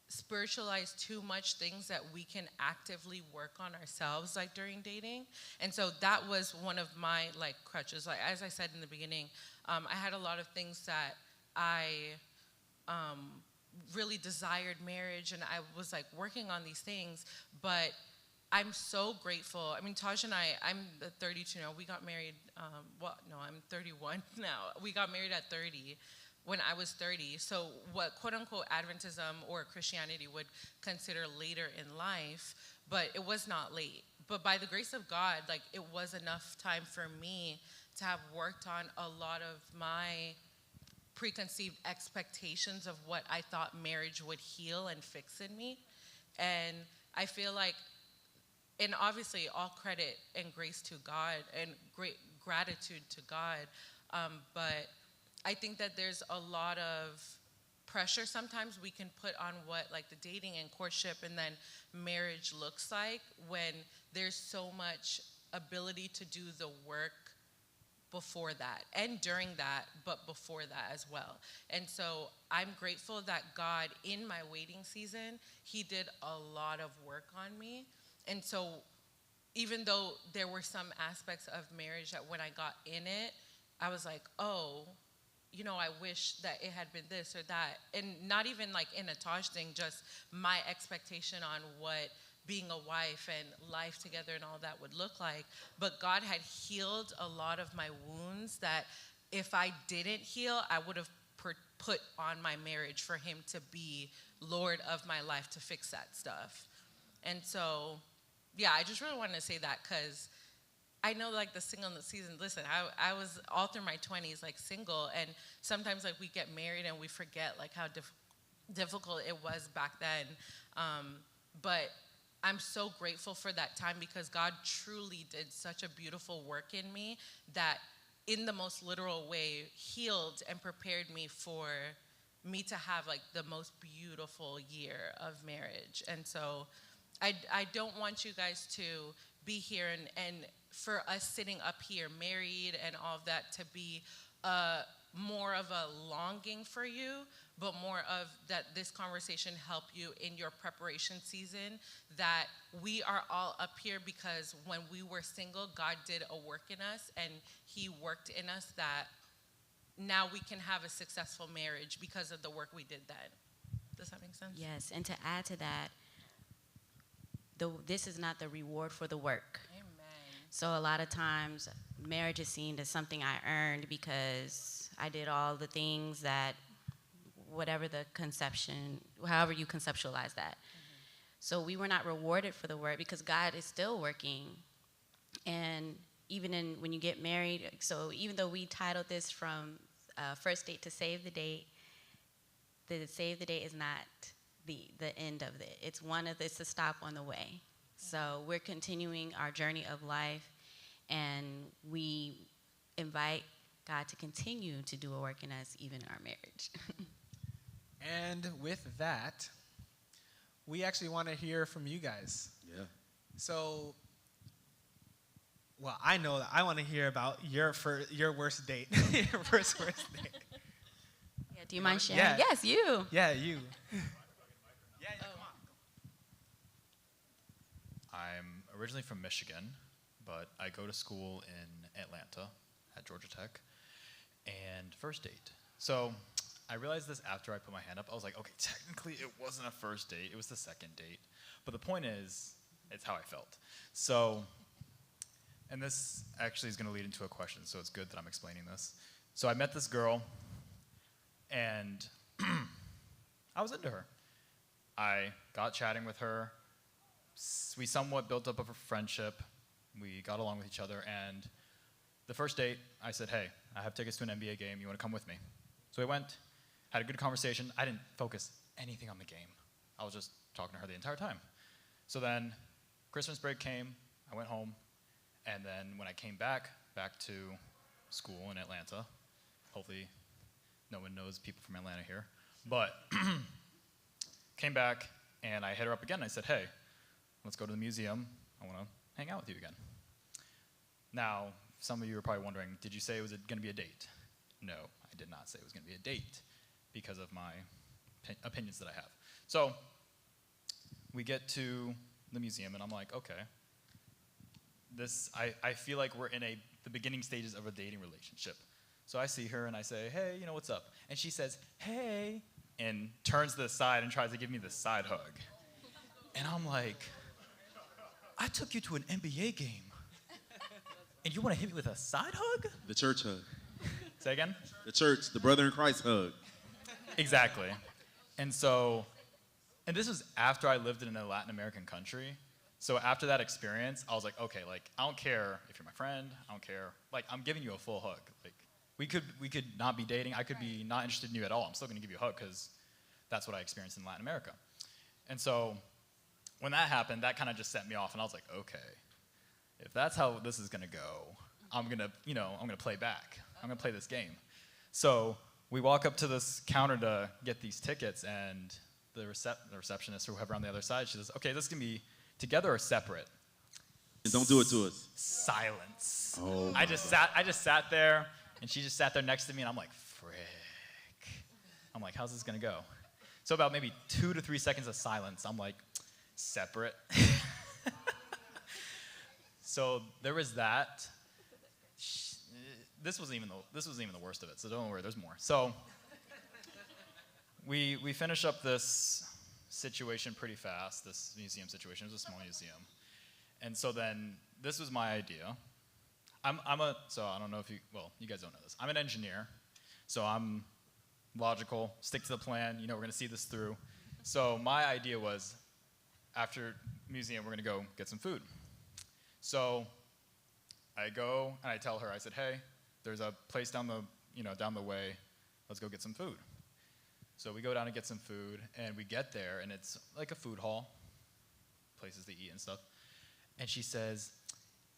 spiritualize too much things that we can actively work on ourselves, during dating. And so that was one of my crutches. As I said in the beginning, I had a lot of things that I really desired marriage, and I was working on these things, but I'm so grateful. I mean, Taj and I'm 32 now. We got married, I'm 31 now. We got married at 30 when I was 30. So what quote unquote Adventism or Christianity would consider later in life, but it was not late. but by the grace of God, like it was enough time for me to have worked on a lot of my preconceived expectations of what I thought marriage would heal and fix in me. And I feel like, and obviously all credit and grace to God and great gratitude to God, but I think that there's a lot of pressure sometimes we can put on what like the dating and courtship and then marriage looks like when there's so much ability to do the work before that and during that, but before that as well. And so I'm grateful that God, in my waiting season, he did a lot of work on me. And so even though there were some aspects of marriage that when I got in it, I was like, oh, you know, I wish that it had been this or that. And not even like in a Taj thing, just my expectation on what being a wife and life together and all that would look like. But God had healed a lot of my wounds that if I didn't heal, I would have put on my marriage for him to be Lord of my life to fix that stuff. And so, yeah, I just really wanted to say that because I know like the singleness season, listen, I was all through my 20s like single, and sometimes like we get married and we forget like how difficult it was back then. But I'm so grateful for that time because God truly did such a beautiful work in me that in the most literal way healed and prepared me for me to have like the most beautiful year of marriage. And so I don't want you guys to be here and for us sitting up here married and all of that to be more of a longing for you, but more of that this conversation help you in your preparation season, that we are all up here because when we were single, God did a work in us and he worked in us that now we can have a successful marriage because of the work we did then. Does that make sense? Yes, and to add to that, this is not the reward for the work. Amen. So a lot of times, marriage is seen as something I earned because I did all the things that, whatever the conception, however you conceptualize that. Mm-hmm. So we were not rewarded for the work because God is still working. And even when you get married, so even though we titled this from first date to save the date is not the end of it. It's a stop on the way. So we're continuing our journey of life, and we invite God to continue to do a work in us, even in our marriage. And with that, we actually want to hear from you guys. Yeah. So, well, I know that I want to hear about your worst date, your first worst date. Yeah, do you mind sharing? Yeah. Yes, you. Yeah, you. Yeah, come on. I'm originally from Michigan, but I go to school in Atlanta at Georgia Tech. And first date. So I realized this after I put my hand up. I was like, okay, technically it wasn't a first date. It was the second date. But the point is, it's how I felt. So, and this actually is going to lead into a question, so it's good that I'm explaining this. So I met this girl, and I was into her. I got chatting with her. We somewhat built up a friendship. We got along with each other, and the first date, I said, hey, I have tickets to an NBA game. You want to come with me? So we went, had a good conversation. I didn't focus anything on the game. I was just talking to her the entire time. So then Christmas break came. I went home. And then when I came back to school in Atlanta, hopefully no one knows people from Atlanta here, but came back and I hit her up again. I said, hey, let's go to the museum. I want to hang out with you again. Now, some of you are probably wondering, did you say it was going to be a date? No, I did not say it was going to be a date because of my opinions that I have. So we get to the museum, and I'm like, okay, I feel like we're in the beginning stages of a dating relationship. So I see her, and I say, hey, what's up? And she says, hey, and turns to the side and tries to give me the side hug. And I'm like, I took you to an NBA game. And you want to hit me with a side hug? The church hug. Say again? The church, the brother in Christ hug. Exactly. And this was after I lived in a Latin American country. So after that experience, I was like, okay, like I don't care if you're my friend. I don't care. Like I'm giving you a full hug. Like we could not be dating. I could be not interested in you at all. I'm still gonna give you a hug because that's what I experienced in Latin America. And so when that happened, that kind of just set me off, and I was like, okay, if that's how this is gonna go, I'm gonna play back. I'm gonna play this game. So we walk up to this counter to get these tickets, and the receptionist or whoever on the other side, she says, okay, this can be together or separate. Don't do it to us. Silence. Oh. I just sat there, and she just sat there next to me, and I'm like, frick. I'm like, how's this gonna go? So about maybe 2 to 3 seconds of silence, I'm like, separate. So there was that. This wasn't even the worst of it, so don't worry, there's more. So we finish up this situation pretty fast, this museum situation. It was a small museum. And so then this was my idea. So I don't know if you guys don't know this. I'm an engineer, so I'm logical, stick to the plan, we're gonna see this through. So my idea was, after museum, we're gonna go get some food. So I go and I tell her, I said, hey, there's a place down the way, let's go get some food. So we go down and get some food, and we get there, and it's like a food hall, places to eat and stuff. And she says,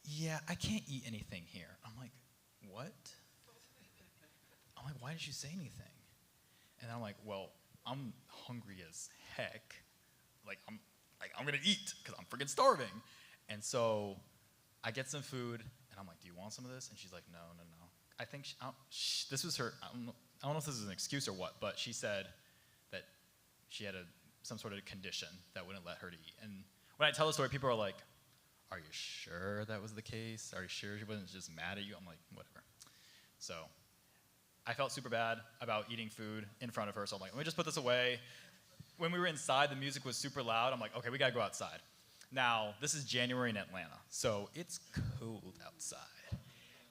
yeah, I can't eat anything here. I'm like, what? I'm like, why didn't you say anything? And I'm like, well, I'm hungry as heck. I'm gonna eat, because I'm freaking starving. And so I get some food, and I'm like, do you want some of this? And she's like, no. I think this was her, I don't know if this is an excuse or what, but she said that she had some sort of condition that wouldn't let her to eat. And when I tell the story, people are like, are you sure that was the case? Are you sure she wasn't just mad at you? I'm like, whatever. So I felt super bad about eating food in front of her, so I'm like, let me just put this away. When we were inside, the music was super loud. I'm like, okay, we gotta go outside. Now, this is January in Atlanta, so it's cold outside.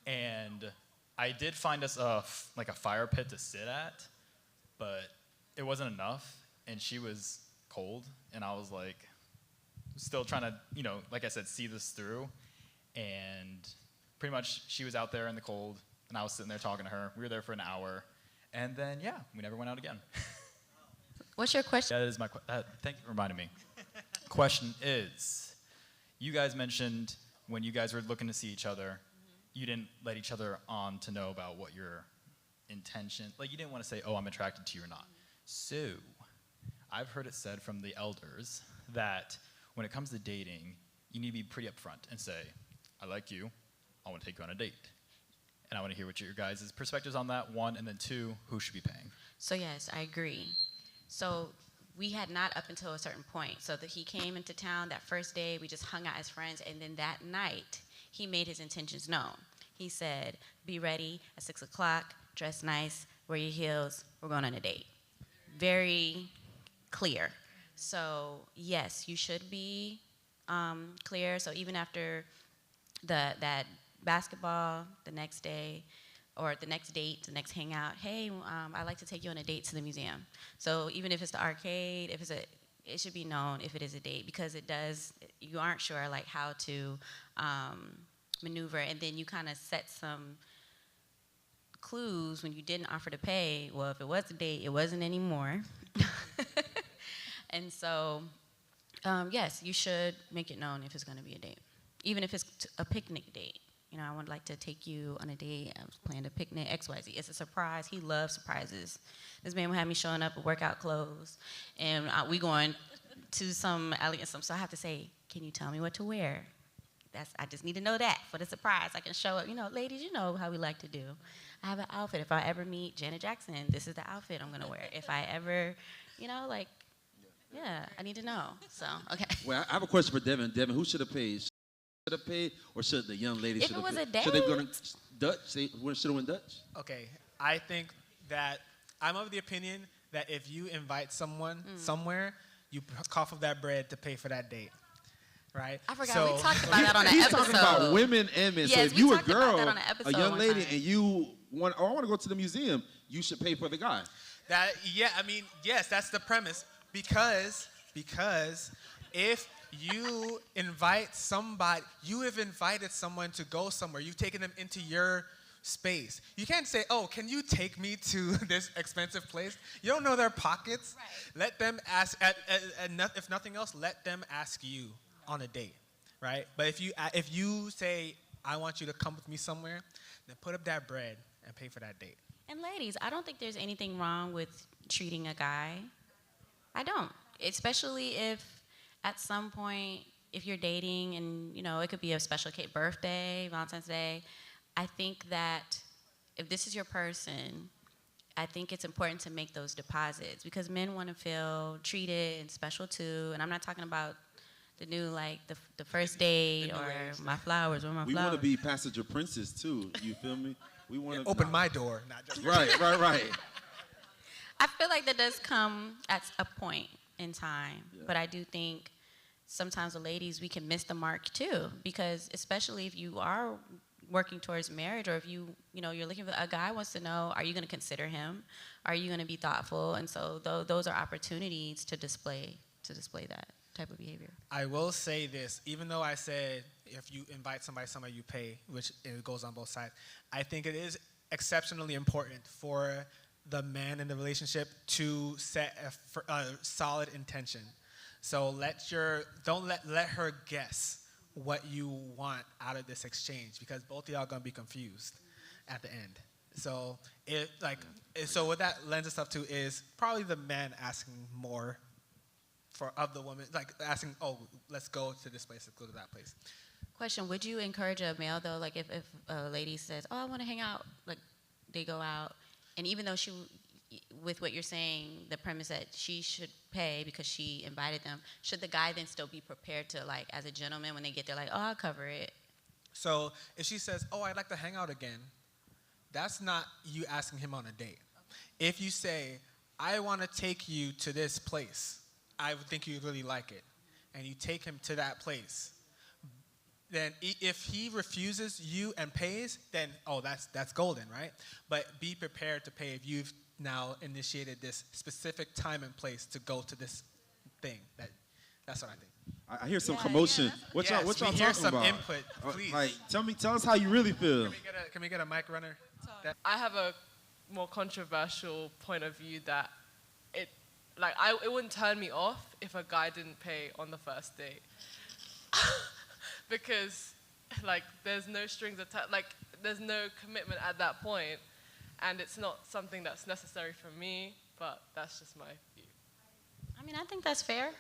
And I did find us a fire pit to sit at, but it wasn't enough, and she was cold, and I was like, still trying to, like I said, see this through. And pretty much she was out there in the cold, and I was sitting there talking to her. We were there for an hour, and then, yeah, we never went out again. What's your question? That is my question. Thank you for reminding me. Question is, you guys mentioned when you guys were looking to see each other, you didn't let each other on to know about what your intention, like you didn't want to say, oh, I'm attracted to you or not. So I've heard it said from the elders that when it comes to dating, you need to be pretty upfront and say, I like you, I want to take you on a date. And I want to hear what your guys' perspectives on that, one, and then two, who should be paying? So yes, I agree. So we had not up until a certain point. So that he came into town that first day, we just hung out as friends, and then that night, he made his intentions known. He said, be ready at 6 o'clock, dress nice, wear your heels, we're going on a date. Very clear. So yes, you should be clear. So even after that basketball, the next day, or the next date, the next hangout, hey, I'd like to take you on a date to the museum. So even if it's the arcade, it should be known if it is a date, because you aren't sure like how to maneuver, and then you kind of set some clues when you didn't offer to pay. Well, if it was a date, it wasn't anymore. And so, yes, you should make it known if it's going to be a date, even if it's a picnic date. I would like to take you on a date. I was planning a picnic, XYZ. It's a surprise. He loves surprises. This man will have me showing up with workout clothes, and we going to some elegant stuff. So I have to say, can you tell me what to wear? I just need to know that for the surprise. I can show up. Ladies, you know how we like to do. I have an outfit. If I ever meet Janet Jackson, this is the outfit I'm going to wear. If I ever, I need to know. So, okay. Well, I have a question for Devin. Devin, who should have paid? Should have paid, or should the young lady If should it have was paid? a Should they go date. to Dutch? Should have went Dutch? Okay, I think that I'm of the opinion that if you invite someone somewhere, you cough up that bread to pay for that date, right? I forgot we talked about that on an He's episode. talking about women and men. Yes, so if we you a talked about girl, that on an a episode young one lady, time. and you want, I want to go to the museum, you should pay for the guy. Yes, that's the premise. Because if you invite somebody, you have invited someone to go somewhere. You've taken them into your space. You can't say, oh, can you take me to this expensive place? You don't know their pockets. Right. Let them ask, if nothing else, let them ask you on a date, right? But if you say, I want you to come with me somewhere, then put up that bread and pay for that date. And ladies, I don't think there's anything wrong with treating a guy. I don't. Especially if at some point, if you're dating and, it could be a special case, birthday, Valentine's Day, I think that if this is your person, I think it's important to make those deposits because men want to feel treated and special too. And I'm not talking about the new, like, the first date or my flowers or my flowers. We want to be passenger princess too. You feel me? We want to open my door, not just right. I feel like that does come at a point in time, but I do think sometimes the ladies, we can miss the mark too, because especially if you are working towards marriage or if you're looking for, a guy wants to know, are you going to consider him? Are you going to be thoughtful? And so those are opportunities to display that type of behavior. I will say this, even though I said if you invite somebody somewhere you pay, which it goes on both sides, I think it is exceptionally important for the man in the relationship to set a solid intention. So don't let her guess what you want out of this exchange because both of y'all are gonna be confused at the end. So so what that lends itself to is probably the man asking more of the woman, like asking, oh, let's go to this place, let's go to that place. Question, would you encourage a male though, like if a lady says, oh, I want to hang out, like they go out, and even though with what you're saying, the premise that she should pay because she invited them, should the guy then still be prepared to, like, as a gentleman, when they get there, like, oh, I'll cover it? So if she says, oh, I'd like to hang out again, that's not you asking him on a date. Okay. If you say, I want to take you to this place, I would think you'd really like it, and you take him to that place, then if he refuses you and pays, then, oh, that's golden, right? But be prepared to pay if you've now initiated this specific time and place to go to this thing. That's what I think. I hear some commotion. What y'all talking hear some about? Input, please. Tell us how you really feel. Can we get a mic runner? I have a more controversial point of view that it wouldn't turn me off if a guy didn't pay on the first date. Because, there's no strings attached, there's no commitment at that point, and it's not something that's necessary for me, but that's just my view. I mean, I think that's fair.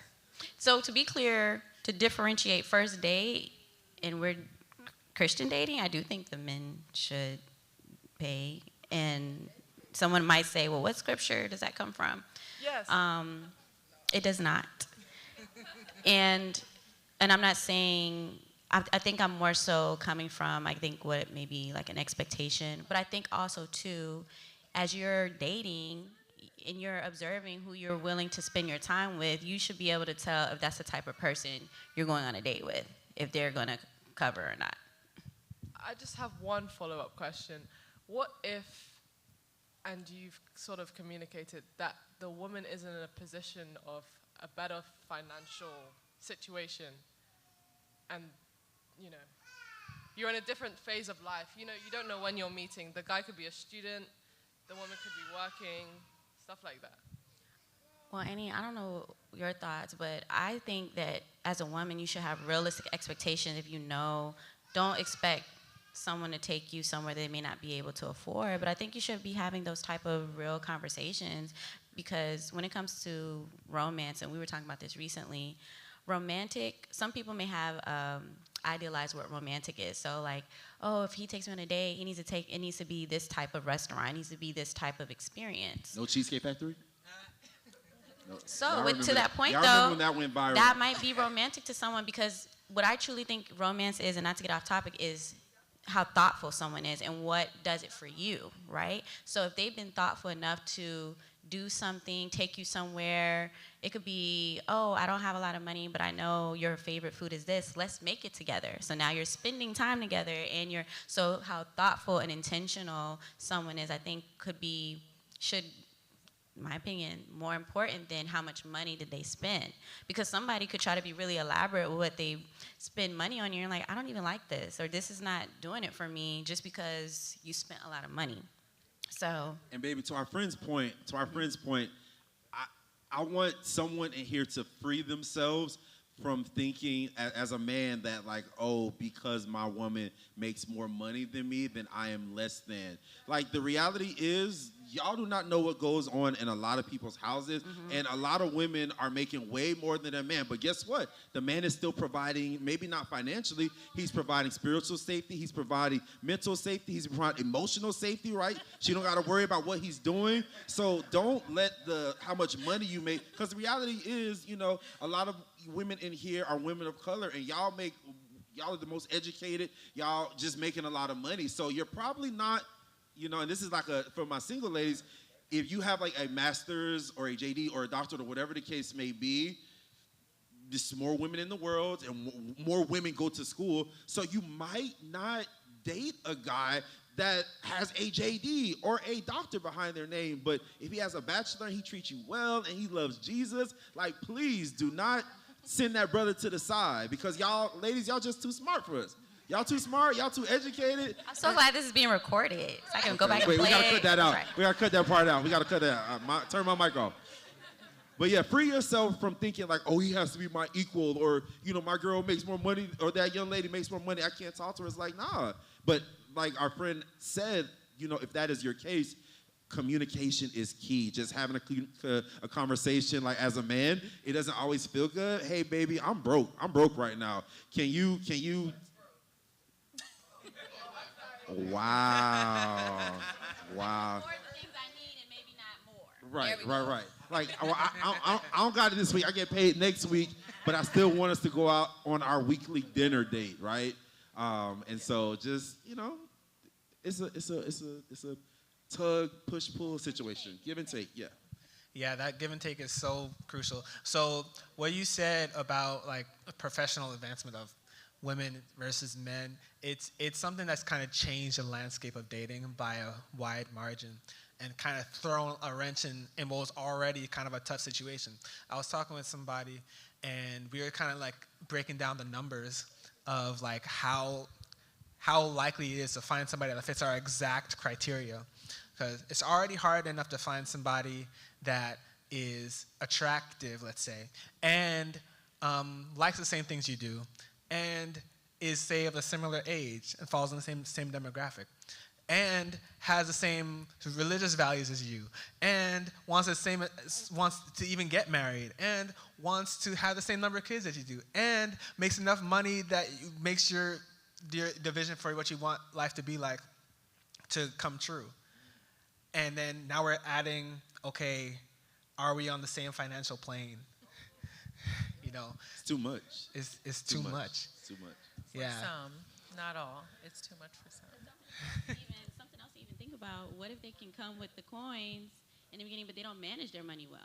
So to be clear, to differentiate first date and we're Christian dating, I do think the men should pay. And someone might say, well, what scripture does that come from? Yes. It does not. And I'm not saying, I think I'm more so coming from, I think what may be like an expectation, but I think also too, as you're dating and you're observing who you're willing to spend your time with, you should be able to tell if that's the type of person you're going on a date with, if they're going to cover or not. I just have one follow-up question. What if, and you've sort of communicated, that the woman is in a position of a better financial situation, and you're in a different phase of life. You don't know when you're meeting. The guy could be a student, the woman could be working, stuff like that. Well, Annie, I don't know your thoughts, but I think that as a woman, you should have realistic expectations. If don't expect someone to take you somewhere they may not be able to afford, but I think you should be having those type of real conversations, because when it comes to romance, and we were talking about this recently, some people may have idealized what romantic is. So like, oh, if he takes me on a date, it needs to be this type of restaurant, it needs to be this type of experience. No Cheesecake Factory? No. So to that point, y'all though, remember when that went viral? That might be romantic to someone, because what I truly think romance is, and not to get off topic, is how thoughtful someone is and what does it for you, right? So if they've been thoughtful enough to do something, take you somewhere, it could be, oh, I don't have a lot of money, but I know your favorite food is this, let's make it together. So now you're spending time together, and so how thoughtful and intentional someone is, I think should my opinion, more important than how much money did they spend. Because somebody could try to be really elaborate with what they spend money on. You're like, I don't even like this, or this is not doing it for me just because you spent a lot of money. So. And baby, to our friend's point, I want someone in here to free themselves from thinking as a man that like, oh, because my woman makes more money than me, then I am less than. Like, the reality is, y'all do not know what goes on in a lot of people's houses, and a lot of women are making way more than a man. But guess what? The man is still providing, maybe not financially, he's providing spiritual safety, he's providing mental safety, he's providing emotional safety, right? She don't got to worry about what he's doing. So don't let how much money you make, because the reality is, you know, a lot of women in here are women of color, and y'all are the most educated, y'all just making a lot of money. So you're probably not, you know, and this is like for my single ladies, if you have like a master's or a JD or a doctorate or whatever the case may be, there's more women in the world and more women go to school. So you might not date a guy that has a JD or a doctor behind their name. But if he has a bachelor and he treats you well and he loves Jesus, like, please do not send that brother to the side, because y'all, ladies, y'all just too smart for us. Y'all too smart, y'all too educated. I'm so glad this is being recorded, so I can go back and Wait, play we gotta it. cut that out. Right. We gotta cut that part out. We gotta cut that out. Turn my mic off. But yeah, free yourself from thinking like, oh, he has to be my equal, or, you know, my girl makes more money, or that young lady makes more money, I can't talk to her. It's like, nah. But like our friend said, you know, if that is your case, communication is key. Just having a conversation, like, as a man, it doesn't always feel good. Hey, baby, I'm broke. I'm broke right now. Can you? Wow. More the things I need and maybe not more. Right. Like, I don't got it this week. I get paid next week, but I still want us to go out on our weekly dinner date, right? And so just, you know, it's a tug, push, pull situation. Give and take, yeah. Yeah, that give and take is so crucial. So what you said about like professional advancement of women versus men, it's something that's kind of changed the landscape of dating by a wide margin and kind of thrown a wrench in what was already kind of a tough situation. I was talking with somebody and we were kind of like breaking down the numbers of like how likely it is to find somebody that fits our exact criteria. Because it's already hard enough to find somebody that is attractive, let's say, and likes the same things you do, and is, say, of a similar age and falls in the same demographic, and has the same religious values as you, and wants to even get married, and wants to have the same number of kids that you do, and makes enough money that makes the vision for what you want life to be like to come true. And then now we're adding, okay, are we on the same financial plane? You know, it's too much. It's too much. It's too much. For some, not all. It's too much for some. Something else to even think about. What if they can come with the coins in the beginning, but they don't manage their money well?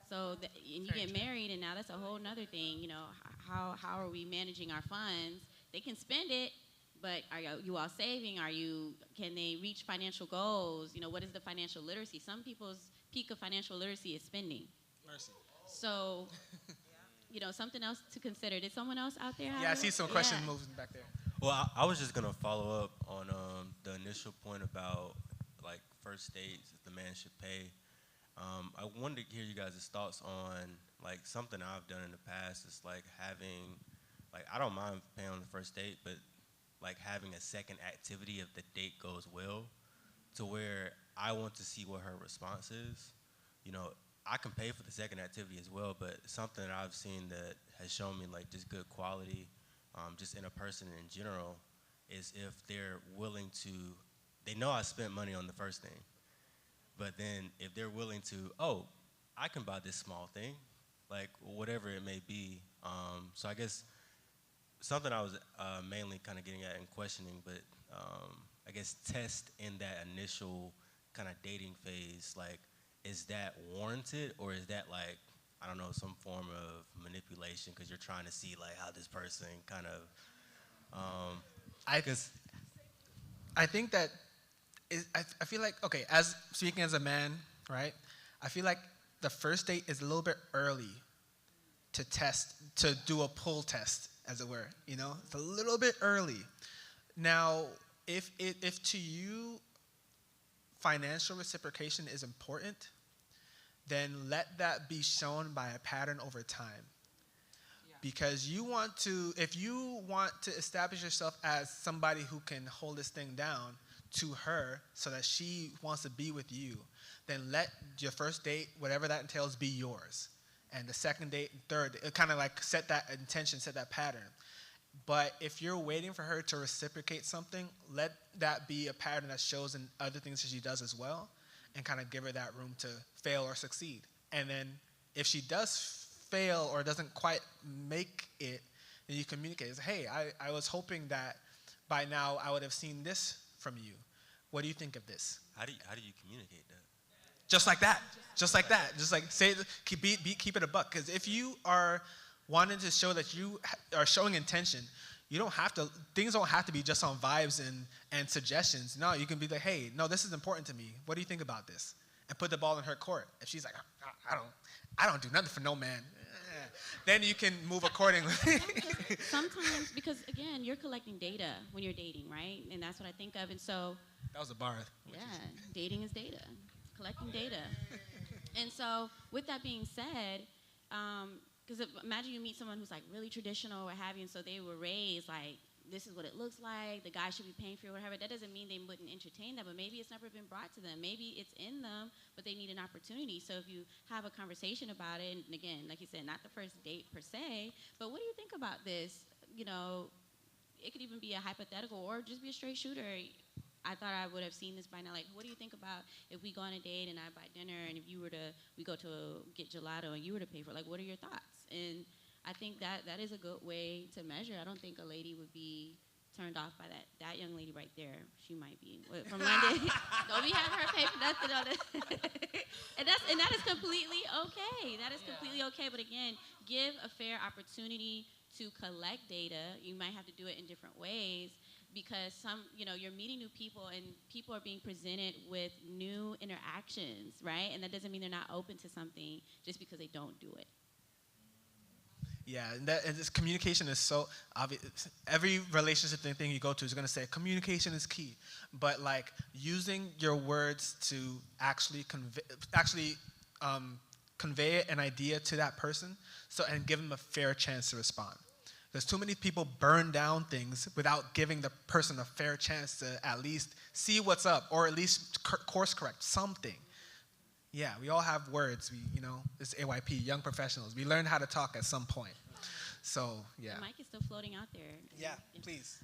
So, and you get married, and now that's a whole nother thing. You know, how are we managing our funds? They can spend it, but are you all saving? Can they reach financial goals? You know, what is the financial literacy? Some people's peak of financial literacy is spending. Mercy. So, you know, something else to consider. Did someone else out there have I see some questions Yeah. moving back there. Well, I was just gonna follow up on the initial point about like first dates, if the man should pay. I wanted to hear you guys' thoughts on like something I've done in the past. Is like having, like, I don't mind paying on the first date, but like having a second activity if the date goes well, to where I want to see what her response is. You know, I can pay for the second activity as well, but something that I've seen that has shown me like just good quality, just in a person in general, is if they're willing to, they know I spent money on the first thing, but then if they're willing to, oh, I can buy this small thing, like whatever it may be. So I guess something I was mainly kind of getting at and questioning, but I guess test in that initial kind of dating phase, like, is that warranted, or is that like, I don't know, some form of manipulation because you're trying to see like how this person kind of, I think that I feel like, okay, speaking as a man, right? I feel like the first date is a little bit early to do a pull test, as it were. You know, it's a little bit early. Now, if to you financial reciprocation is important, then let that be shown by a pattern over time. Because if you want to establish yourself as somebody who can hold this thing down to her so that she wants to be with you, then let your first date, whatever that entails, be yours. And the second date, third, it kind of like set that intention, set that pattern. But if you're waiting for her to reciprocate something, let that be a pattern that shows in other things that she does as well, and kind of give her that room to fail or succeed. And then if she does fail or doesn't quite make it, then you communicate. Say, hey, I was hoping that by now I would have seen this from you. What do you think of this? How do you communicate that? Just like that. Just like that. Just like say, keep it a buck. Because if you are wanting to show that you are showing intention, you don't have to. Things don't have to be just on vibes and suggestions. No, you can be like, hey, no, this is important to me. What do you think about this? And put the ball in her court. If she's like, I don't do nothing for no man, then you can move accordingly. Sometimes, because again, you're collecting data when you're dating, right? And that's what I think of. And so, that was a bar. Yeah, dating is data, collecting data. And so, with that being said, because imagine you meet someone who's like really traditional or what have you, and so they were raised like, this is what it looks like, the guy should be paying for it, whatever. That doesn't mean they wouldn't entertain that, but maybe it's never been brought to them. Maybe it's in them, but they need an opportunity. So if you have a conversation about it, and again, like you said, not the first date per se, but what do you think about this? You know, it could even be a hypothetical or just be a straight shooter. I thought I would have seen this by now. Like, what do you think about if we go on a date and I buy dinner, and if we go to get gelato and you were to pay for it? Like, what are your thoughts? And I think that is a good way to measure. I don't think a lady would be turned off by that. That young lady right there, she might be. From Monday, don't be having her pay for nothing on it. and that is completely okay. That is completely okay. But again, give a fair opportunity to collect data. You might have to do it in different ways because you're meeting new people and people are being presented with new interactions, right? And that doesn't mean they're not open to something just because they don't do it. Yeah, and this communication is so obvious. Every relationship thing you go to is going to say communication is key. But like using your words to actually convey an idea to that person, and give them a fair chance to respond. Because too many people burn down things without giving the person a fair chance to at least see what's up or at least course correct something. Yeah, we all have words. This is AYP, young professionals. We learn how to talk at some point. So, yeah. The mic is still floating out there. Yeah, please.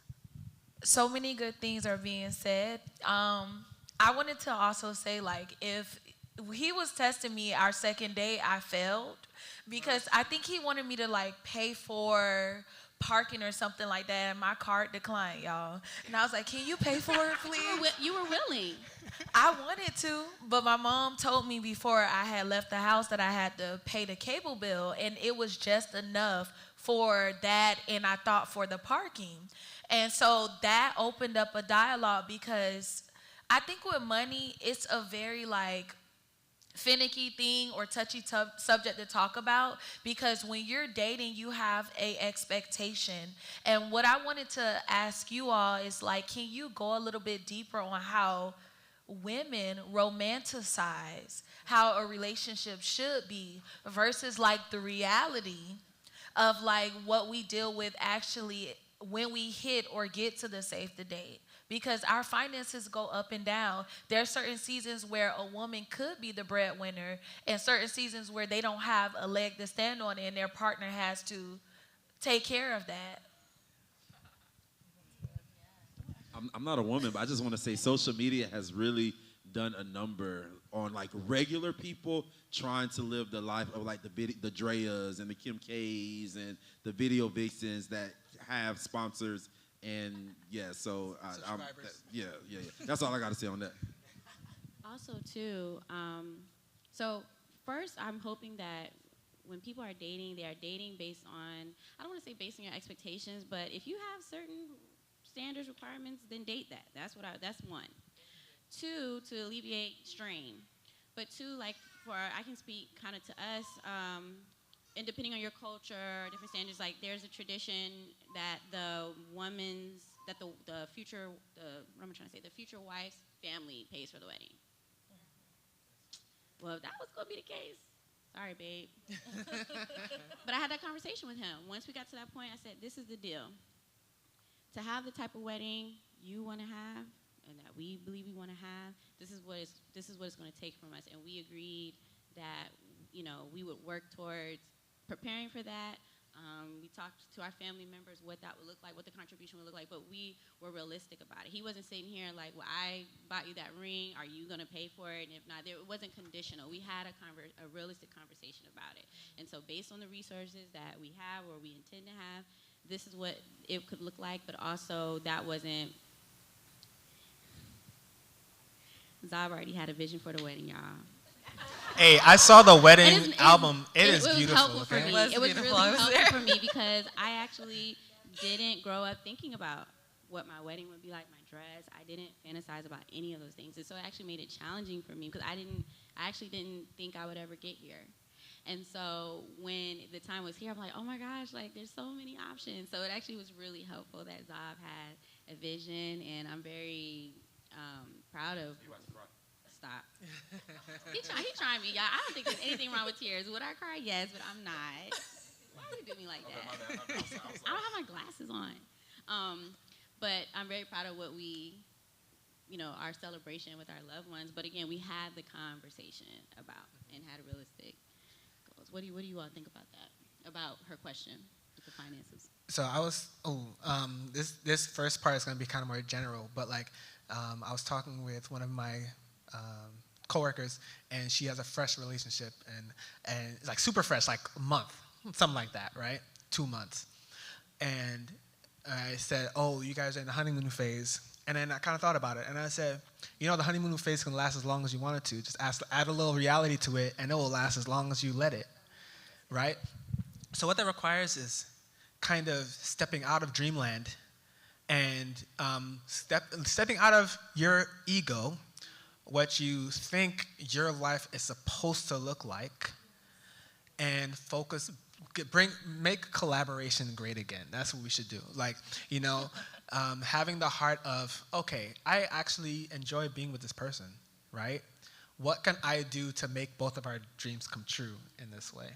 So many good things are being said. I wanted to also say, like, if he was testing me our second date, I failed. Because I think he wanted me to, like, pay for parking or something like that, and my card declined, y'all. And I was like, can you pay for it, please? You were willing. I wanted to, but my mom told me before I had left the house that I had to pay the cable bill, and it was just enough for that, and I thought for the parking. And so that opened up a dialogue because I think with money, it's a very, like, finicky thing or touchy subject to talk about because when you're dating, you have a expectation. And what I wanted to ask you all is, like, can you go a little bit deeper on how women romanticize how a relationship should be versus, like, the reality of, like, what we deal with actually when we hit or get to the safe to date? Because our finances go up and down. There are certain seasons where a woman could be the breadwinner and certain seasons where they don't have a leg to stand on and their partner has to take care of that. I'm not a woman, but I just want to say social media has really done a number on, like, regular people trying to live the life of, like, the Dreas and the Kim K's and the video vixens that have sponsors. And yeah, so yeah. That's all I got to say on that. Also, too, so first, I'm hoping that when people are dating, they are dating based on, I don't want to say based on your expectations, but if you have certain standards, requirements, then date that. That's one. Two, to alleviate strain. But two, like, I can speak kind of to us, and depending on your culture, different standards, like there's a tradition that the future, what am I trying to say, the future wife's family pays for the wedding. Well, if that was going to be the case, sorry, babe. But I had that conversation with him. Once we got to that point, I said, this is the deal. To have the type of wedding you want to have and that we believe we want to have, this is what it's going to take from us. And we agreed that, we would work towards preparing for that. We talked to our family members what that would look like, what the contribution would look like, but we were realistic about it. He wasn't sitting here like, well, I bought you that ring. Are you going to pay for it? And if not, it wasn't conditional. We had a realistic conversation about it. And so based on the resources that we have or we intend to have, this is what it could look like, but also that wasn't, Zab already had a vision for the wedding, y'all. Hey, I saw the wedding album. It is was beautiful. Helpful Okay? for me. It was really helpful for me because I actually didn't grow up thinking about what my wedding would be like, my dress. I didn't fantasize about any of those things. And so it actually made it challenging for me because I actually didn't think I would ever get here. And so when the time was here, I'm like, oh my gosh, like there's so many options. So it actually was really helpful that Zab had a vision, and I'm very proud of. Stop. He trying me, y'all. I don't think there's anything wrong with tears. Would I cry? Yes, but I'm not. Why would you do me like that? My bad. I don't have my glasses on. But I'm very proud of what we, our celebration with our loved ones. But again, we had the conversation about and had realistic goals. What do you all think about that? About her question with the finances? So this first part is going to be kind of more general, but like I was talking with one of my coworkers, and she has a fresh relationship, and it's like super fresh, like a month, something like that, right? 2 months. And I said, oh, you guys are in the honeymoon phase. And then I kind of thought about it, and I said, the honeymoon phase can last as long as you want it to. Just add a little reality to it, and it will last as long as you let it, right? So what that requires is kind of stepping out of dreamland and stepping out of your ego, what you think your life is supposed to look like, and make collaboration great again. That's what we should do. Like, having the heart of, okay, I actually enjoy being with this person, right? What can I do to make both of our dreams come true in this way?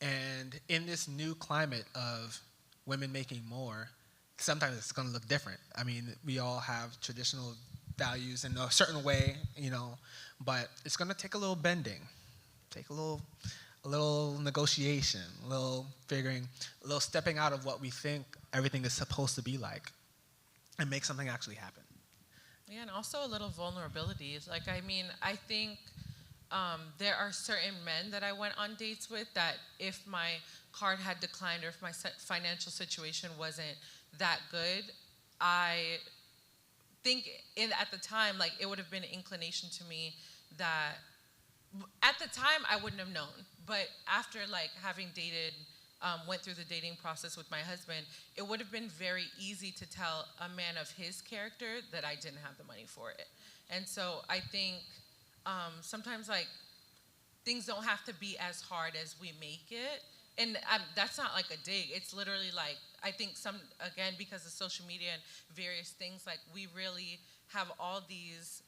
And in this new climate of women making more, sometimes it's going to look different. I mean, we all have traditional values in a certain way, but it's going to take a little bending, take a little negotiation, a little figuring, a little stepping out of what we think everything is supposed to be like, and make something actually happen. Yeah, and also a little vulnerability. Like, I think there are certain men that I went on dates with that if my card had declined or if my financial situation wasn't that good, I think at the time, like, it would have been an inclination to me that at the time I wouldn't have known. But after, like, having dated, went through the dating process with my husband, it would have been very easy to tell a man of his character that I didn't have the money for it. And so I think sometimes, like, things don't have to be as hard as we make it. And that's not like a dig. It's literally like, I think again, because of social media and various things, like, we really have all these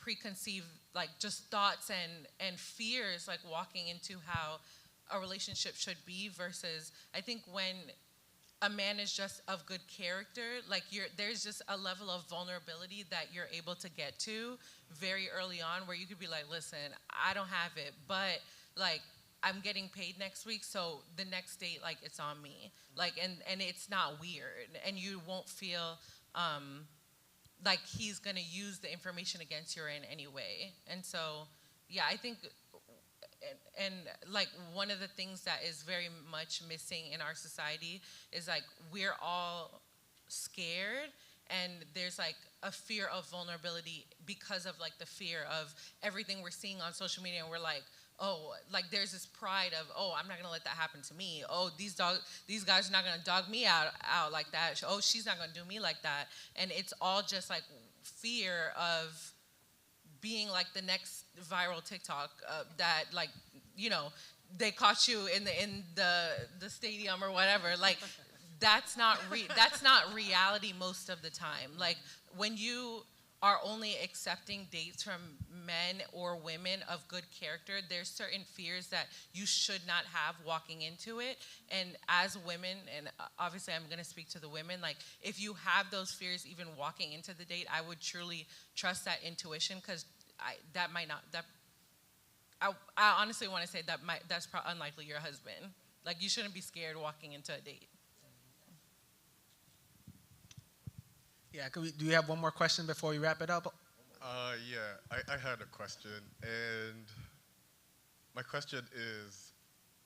preconceived, like, just thoughts and fears, like, walking into how a relationship should be versus, I think when a man is just of good character, like, there's just a level of vulnerability that you're able to get to very early on where you could be like, listen, I don't have it, but, like, I'm getting paid next week, so the next date, like, it's on me. Like, and it's not weird, and you won't feel like he's gonna use the information against you in any way. And so, yeah, I think, and like, one of the things that is very much missing in our society is, like, we're all scared, and there's, like, a fear of vulnerability because of, like, the fear of everything we're seeing on social media, and we're like, oh, like, there's this pride of, oh, I'm not gonna let that happen to me. Oh, these guys are not gonna dog me out like that. Oh, she's not gonna do me like that. And it's all just, like, fear of being like the next viral TikTok that like, you know, they caught you in the stadium or whatever. Like, that's not reality most of the time. Like, when you are only accepting dates from men or women of good character, there's certain fears that you should not have walking into it. And as women, and obviously I'm gonna speak to the women, like, if you have those fears even walking into the date, I would truly trust that intuition, because I honestly want to say that's unlikely your husband. Like, you shouldn't be scared walking into a date. Yeah, do we have one more question before we wrap it up? Yeah, I had a question, and my question is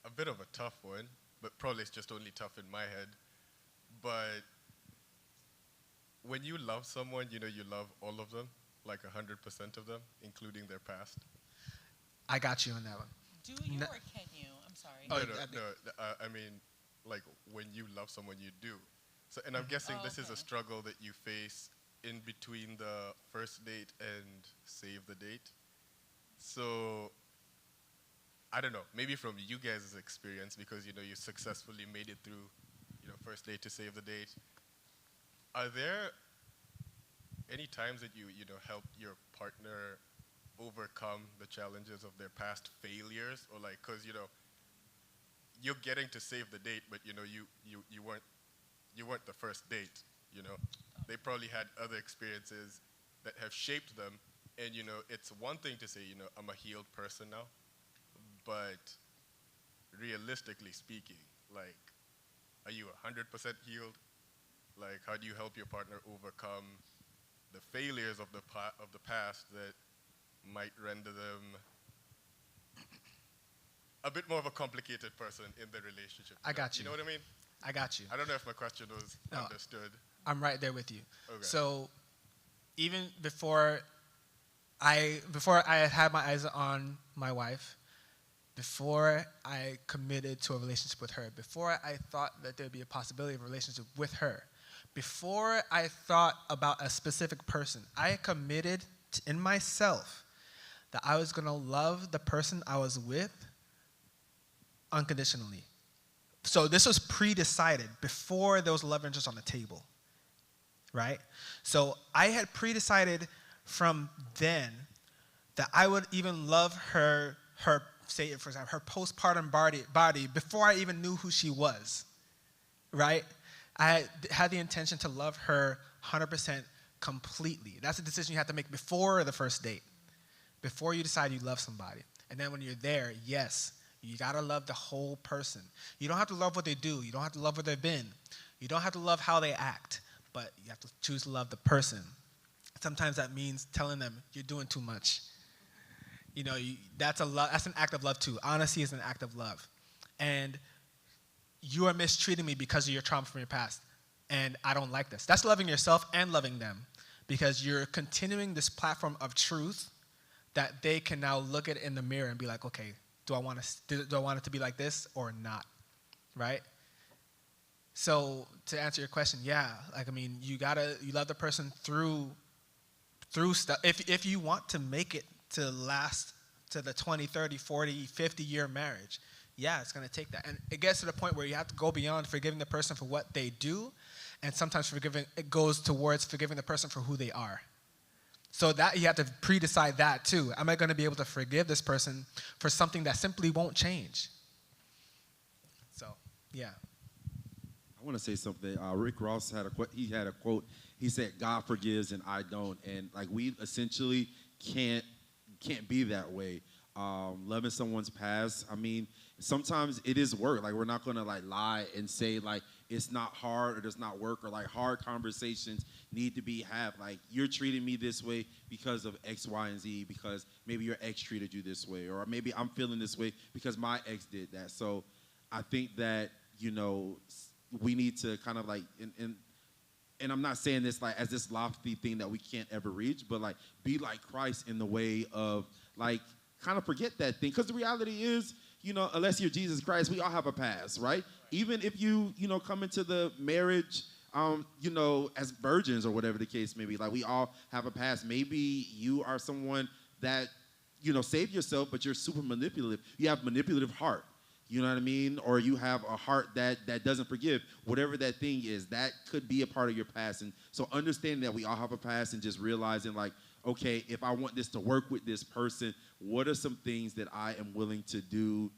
a bit of a tough one, but probably it's just only tough in my head. But when you love someone, you know you love all of them, like 100% of them, including their past. I got you on that one. Do you or can you? I'm sorry. No, I mean, like, when you love someone, you do. So, and I'm guessing this is a struggle that you face in between the first date and save the date. So, I don't know, maybe from you guys' experience, because, you know, you successfully made it through, you know, first date to save the date. Are there any times that you know, help your partner overcome the challenges of their past failures? Or like, because, you know, you're getting to save the date, but, you know, you weren't the first date, you know. They probably had other experiences that have shaped them, and, you know, it's one thing to say, you know, I'm a healed person now, but realistically speaking, like, are you 100% healed? Like, how do you help your partner overcome the failures of the past that might render them a bit more of a complicated person in the relationship? I got you. You know what I mean? I got you. I don't know if my question was understood. I'm right there with you. Okay. So even before I had my eyes on my wife, before I committed to a relationship with her, before I thought that there'd be a possibility of a relationship with her, before I thought about a specific person, I committed in myself that I was gonna love the person I was with unconditionally. So this was pre-decided before there was love interest on the table, right? So I had pre-decided from then that I would even love her, say for example, her postpartum body before I even knew who she was, right? I had the intention to love her 100% completely. That's a decision you have to make before the first date, before you decide you love somebody. And then when you're there, yes, you gotta love the whole person. You don't have to love what they do. You don't have to love where they've been. You don't have to love how they act, but you have to choose to love the person. Sometimes that means telling them you're doing too much. You know, that's an act of love too. Honesty is an act of love. And you are mistreating me because of your trauma from your past, and I don't like this. That's loving yourself and loving them, because you're continuing this platform of truth that they can now look at in the mirror and be like, okay, do I want it to be like this or not, right? So to answer your question, yeah, like, I mean, you love the person through stuff. If you want to make it to last to the 20, 30, 40, 50-year marriage, yeah, it's going to take that. And it gets to the point where you have to go beyond forgiving the person for what they do, and sometimes it goes towards forgiving the person for who they are. So that you have to pre-decide that too. Am I going to be able to forgive this person for something that simply won't change? So, yeah. I want to say something. Rick Ross had a quote. He said, "God forgives and I don't." And like, we essentially can't be that way. Loving someone's past, I mean, sometimes it is work. Like, we're not gonna like lie and say like it's not hard or does not work, or like hard conversations need to be had. Like, you're treating me this way because of X, Y, and Z, because maybe your ex treated you this way, or maybe I'm feeling this way because my ex did that. So I think that, you know, we need to kind of like, and I'm not saying this like as this lofty thing that we can't ever reach, but like be like Christ in the way of like kind of forget that thing. Because the reality is, you know, unless you're Jesus Christ, we all have a past, right? Even if you know, come into the marriage, you know, as virgins or whatever the case may be, like we all have a past. Maybe you are someone that, you know, save yourself, but you're super manipulative. You have manipulative heart. You know what I mean? Or you have a heart that doesn't forgive. Whatever that thing is, that could be a part of your past. And so understanding that we all have a past and just realizing, like, okay, if I want this to work with this person, what are some things that I am willing to do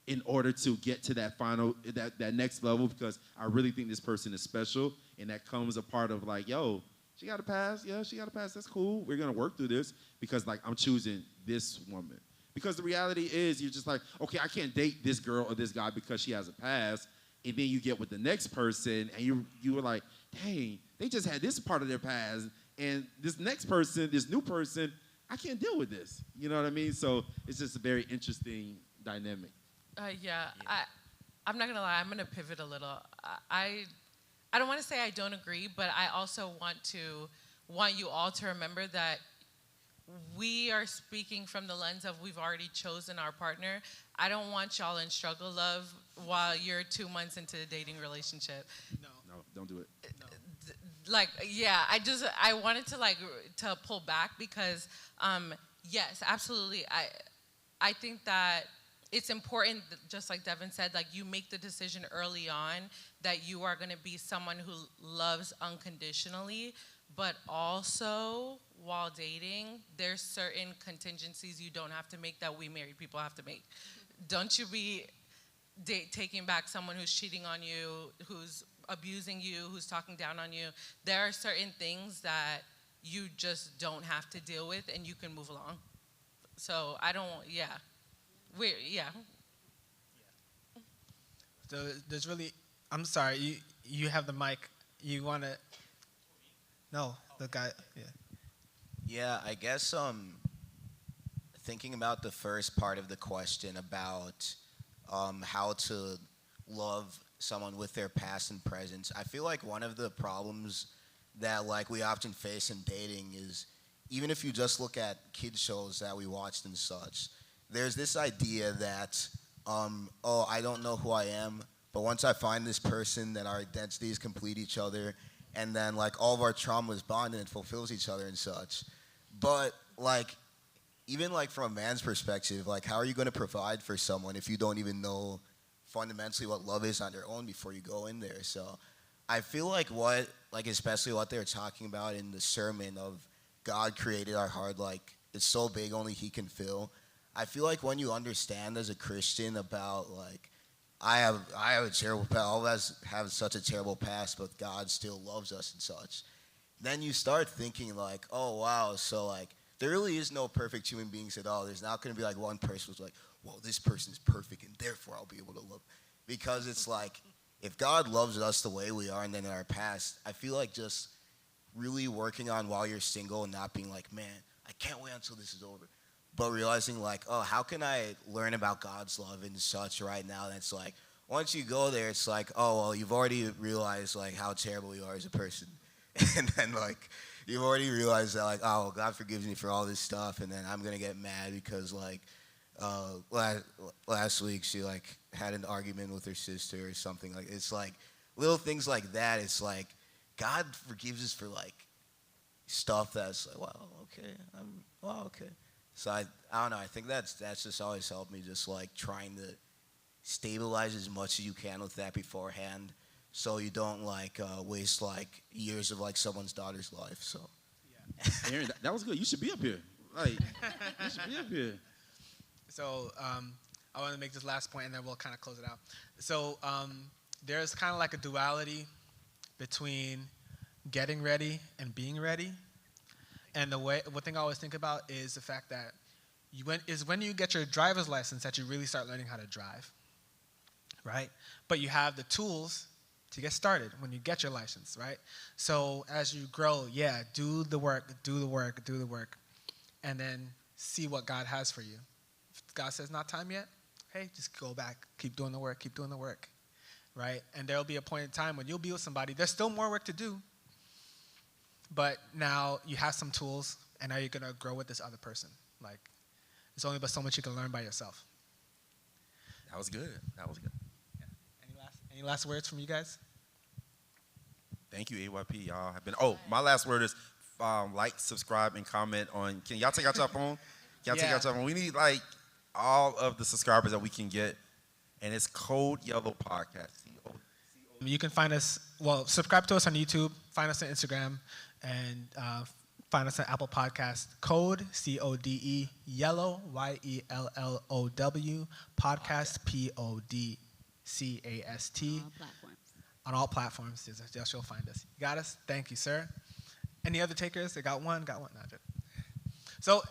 in order to get to that final, that next level? Because I really think this person is special, and that comes a part of like, yo, she got a pass. Yeah, she got a pass. That's cool. We're going to work through this because, like, I'm choosing this woman. Because the reality is you're just like, okay, I can't date this girl or this guy because she has a past. And then you get with the next person, and you were like, dang, they just had this part of their past. And this next person, this new person, I can't deal with this. You know what I mean? So it's just a very interesting dynamic. I'm not gonna lie. I'm gonna pivot a little. I don't want to say I don't agree, but I also want you all to remember that we are speaking from the lens of we've already chosen our partner. I don't want y'all in struggle love while you're 2 months into a dating relationship. No, don't do it. No. I wanted to pull back because yes, absolutely. I think that it's important, just like Devin said, like you make the decision early on that you are going to be someone who loves unconditionally, but also while dating, there's certain contingencies you don't have to make that we married people have to make. Don't you be taking back someone who's cheating on you, who's abusing you, who's talking down on you. There are certain things that you just don't have to deal with, and you can move along. So So there's really, I'm sorry, you have the mic. You want to, no, the guy, yeah. Yeah, I guess thinking about the first part of the question about how to love someone with their past and present, I feel like one of the problems that like we often face in dating is even if you just look at kid shows that we watched and such, there's this idea that I don't know who I am, but once I find this person, then our identities complete each other, and then like all of our traumas bond and it fulfills each other and such. But like even like from a man's perspective, like how are you going to provide for someone if you don't even know fundamentally what love is on your own before you go in there? So I feel like especially what they're talking about in the sermon of God created our heart, like it's so big only he can fill. I feel like when you understand as a Christian about like I have a terrible past, all of us have such a terrible past, but God still loves us and such, then you start thinking like, oh wow, so like there really is no perfect human beings at all. There's not going to be like one person who's like, well, this person is perfect and therefore I'll be able to love. Because it's like, if God loves us the way we are and then in our past, I feel like just really working on while you're single and not being like, man, I can't wait until this is over. But realizing like, oh, how can I learn about God's love and such right now? And it's like, once you go there, it's like, oh, well, you've already realized like how terrible you are as a person. And then like, you've already realized that like, oh, well, God forgives me for all this stuff. And then I'm going to get mad because like, last week she like had an argument with her sister or something. Like, it's like little things like that. It's like, God forgives us for like stuff that's like, wow, okay. So I don't know. I think that's just always helped me, just like trying to stabilize as much as you can with that beforehand, so you don't like waste like years of like someone's daughter's life. So, yeah. Aaron, that was good. You should be up here. Like, you should be up here. So I want to make this last point, and then we'll kind of close it out. So there's kind of like a duality between getting ready and being ready. And one thing I always think about is the fact that when you get your driver's license that you really start learning how to drive, right? But you have the tools to get started when you get your license, right? So as you grow, do the work, and then see what God has for you. If God says not time yet, hey, just go back, keep doing the work, right? And there'll be a point in time when you'll be with somebody. There's still more work to do, but now you have some tools, and now you're going to grow with this other person. Like, there's only but so much you can learn by yourself. That was good. Yeah. Any last words from you guys? Thank you, AYP. Y'all have been. Oh, my last word is like, subscribe, and comment on. Can y'all take out your phone? Can y'all take Yeah. out your phone? We need like all of the subscribers that we can get, and it's Code Yellow Podcast. You can find us, well, subscribe to us on YouTube, find us on Instagram, and find us on Apple Podcast. Code, C-O-D-E, Yellow, Y-E-L-L-O-W, Podcast, P-O-D-C-A-S-T. All platforms. On all platforms, yes, you'll find us. You got us? Thank you, sir. Any other takers? They got one? Got one? No, good. So,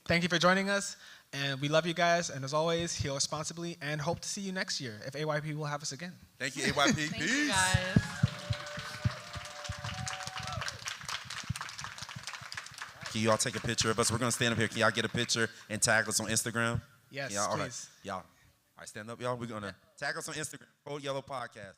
thank you for joining us, and we love you guys, and as always, heal responsibly, and hope to see you next year if AYP will have us again. Thank you, AYP. Thank Peace. you guys. Can you all take a picture of us? We're going to stand up here. Can y'all get a picture and tag us on Instagram? Yes, Y'all, all right. please. Y'all. All right, stand up, y'all. We're going to tag us on Instagram, Code Yellow Podcast.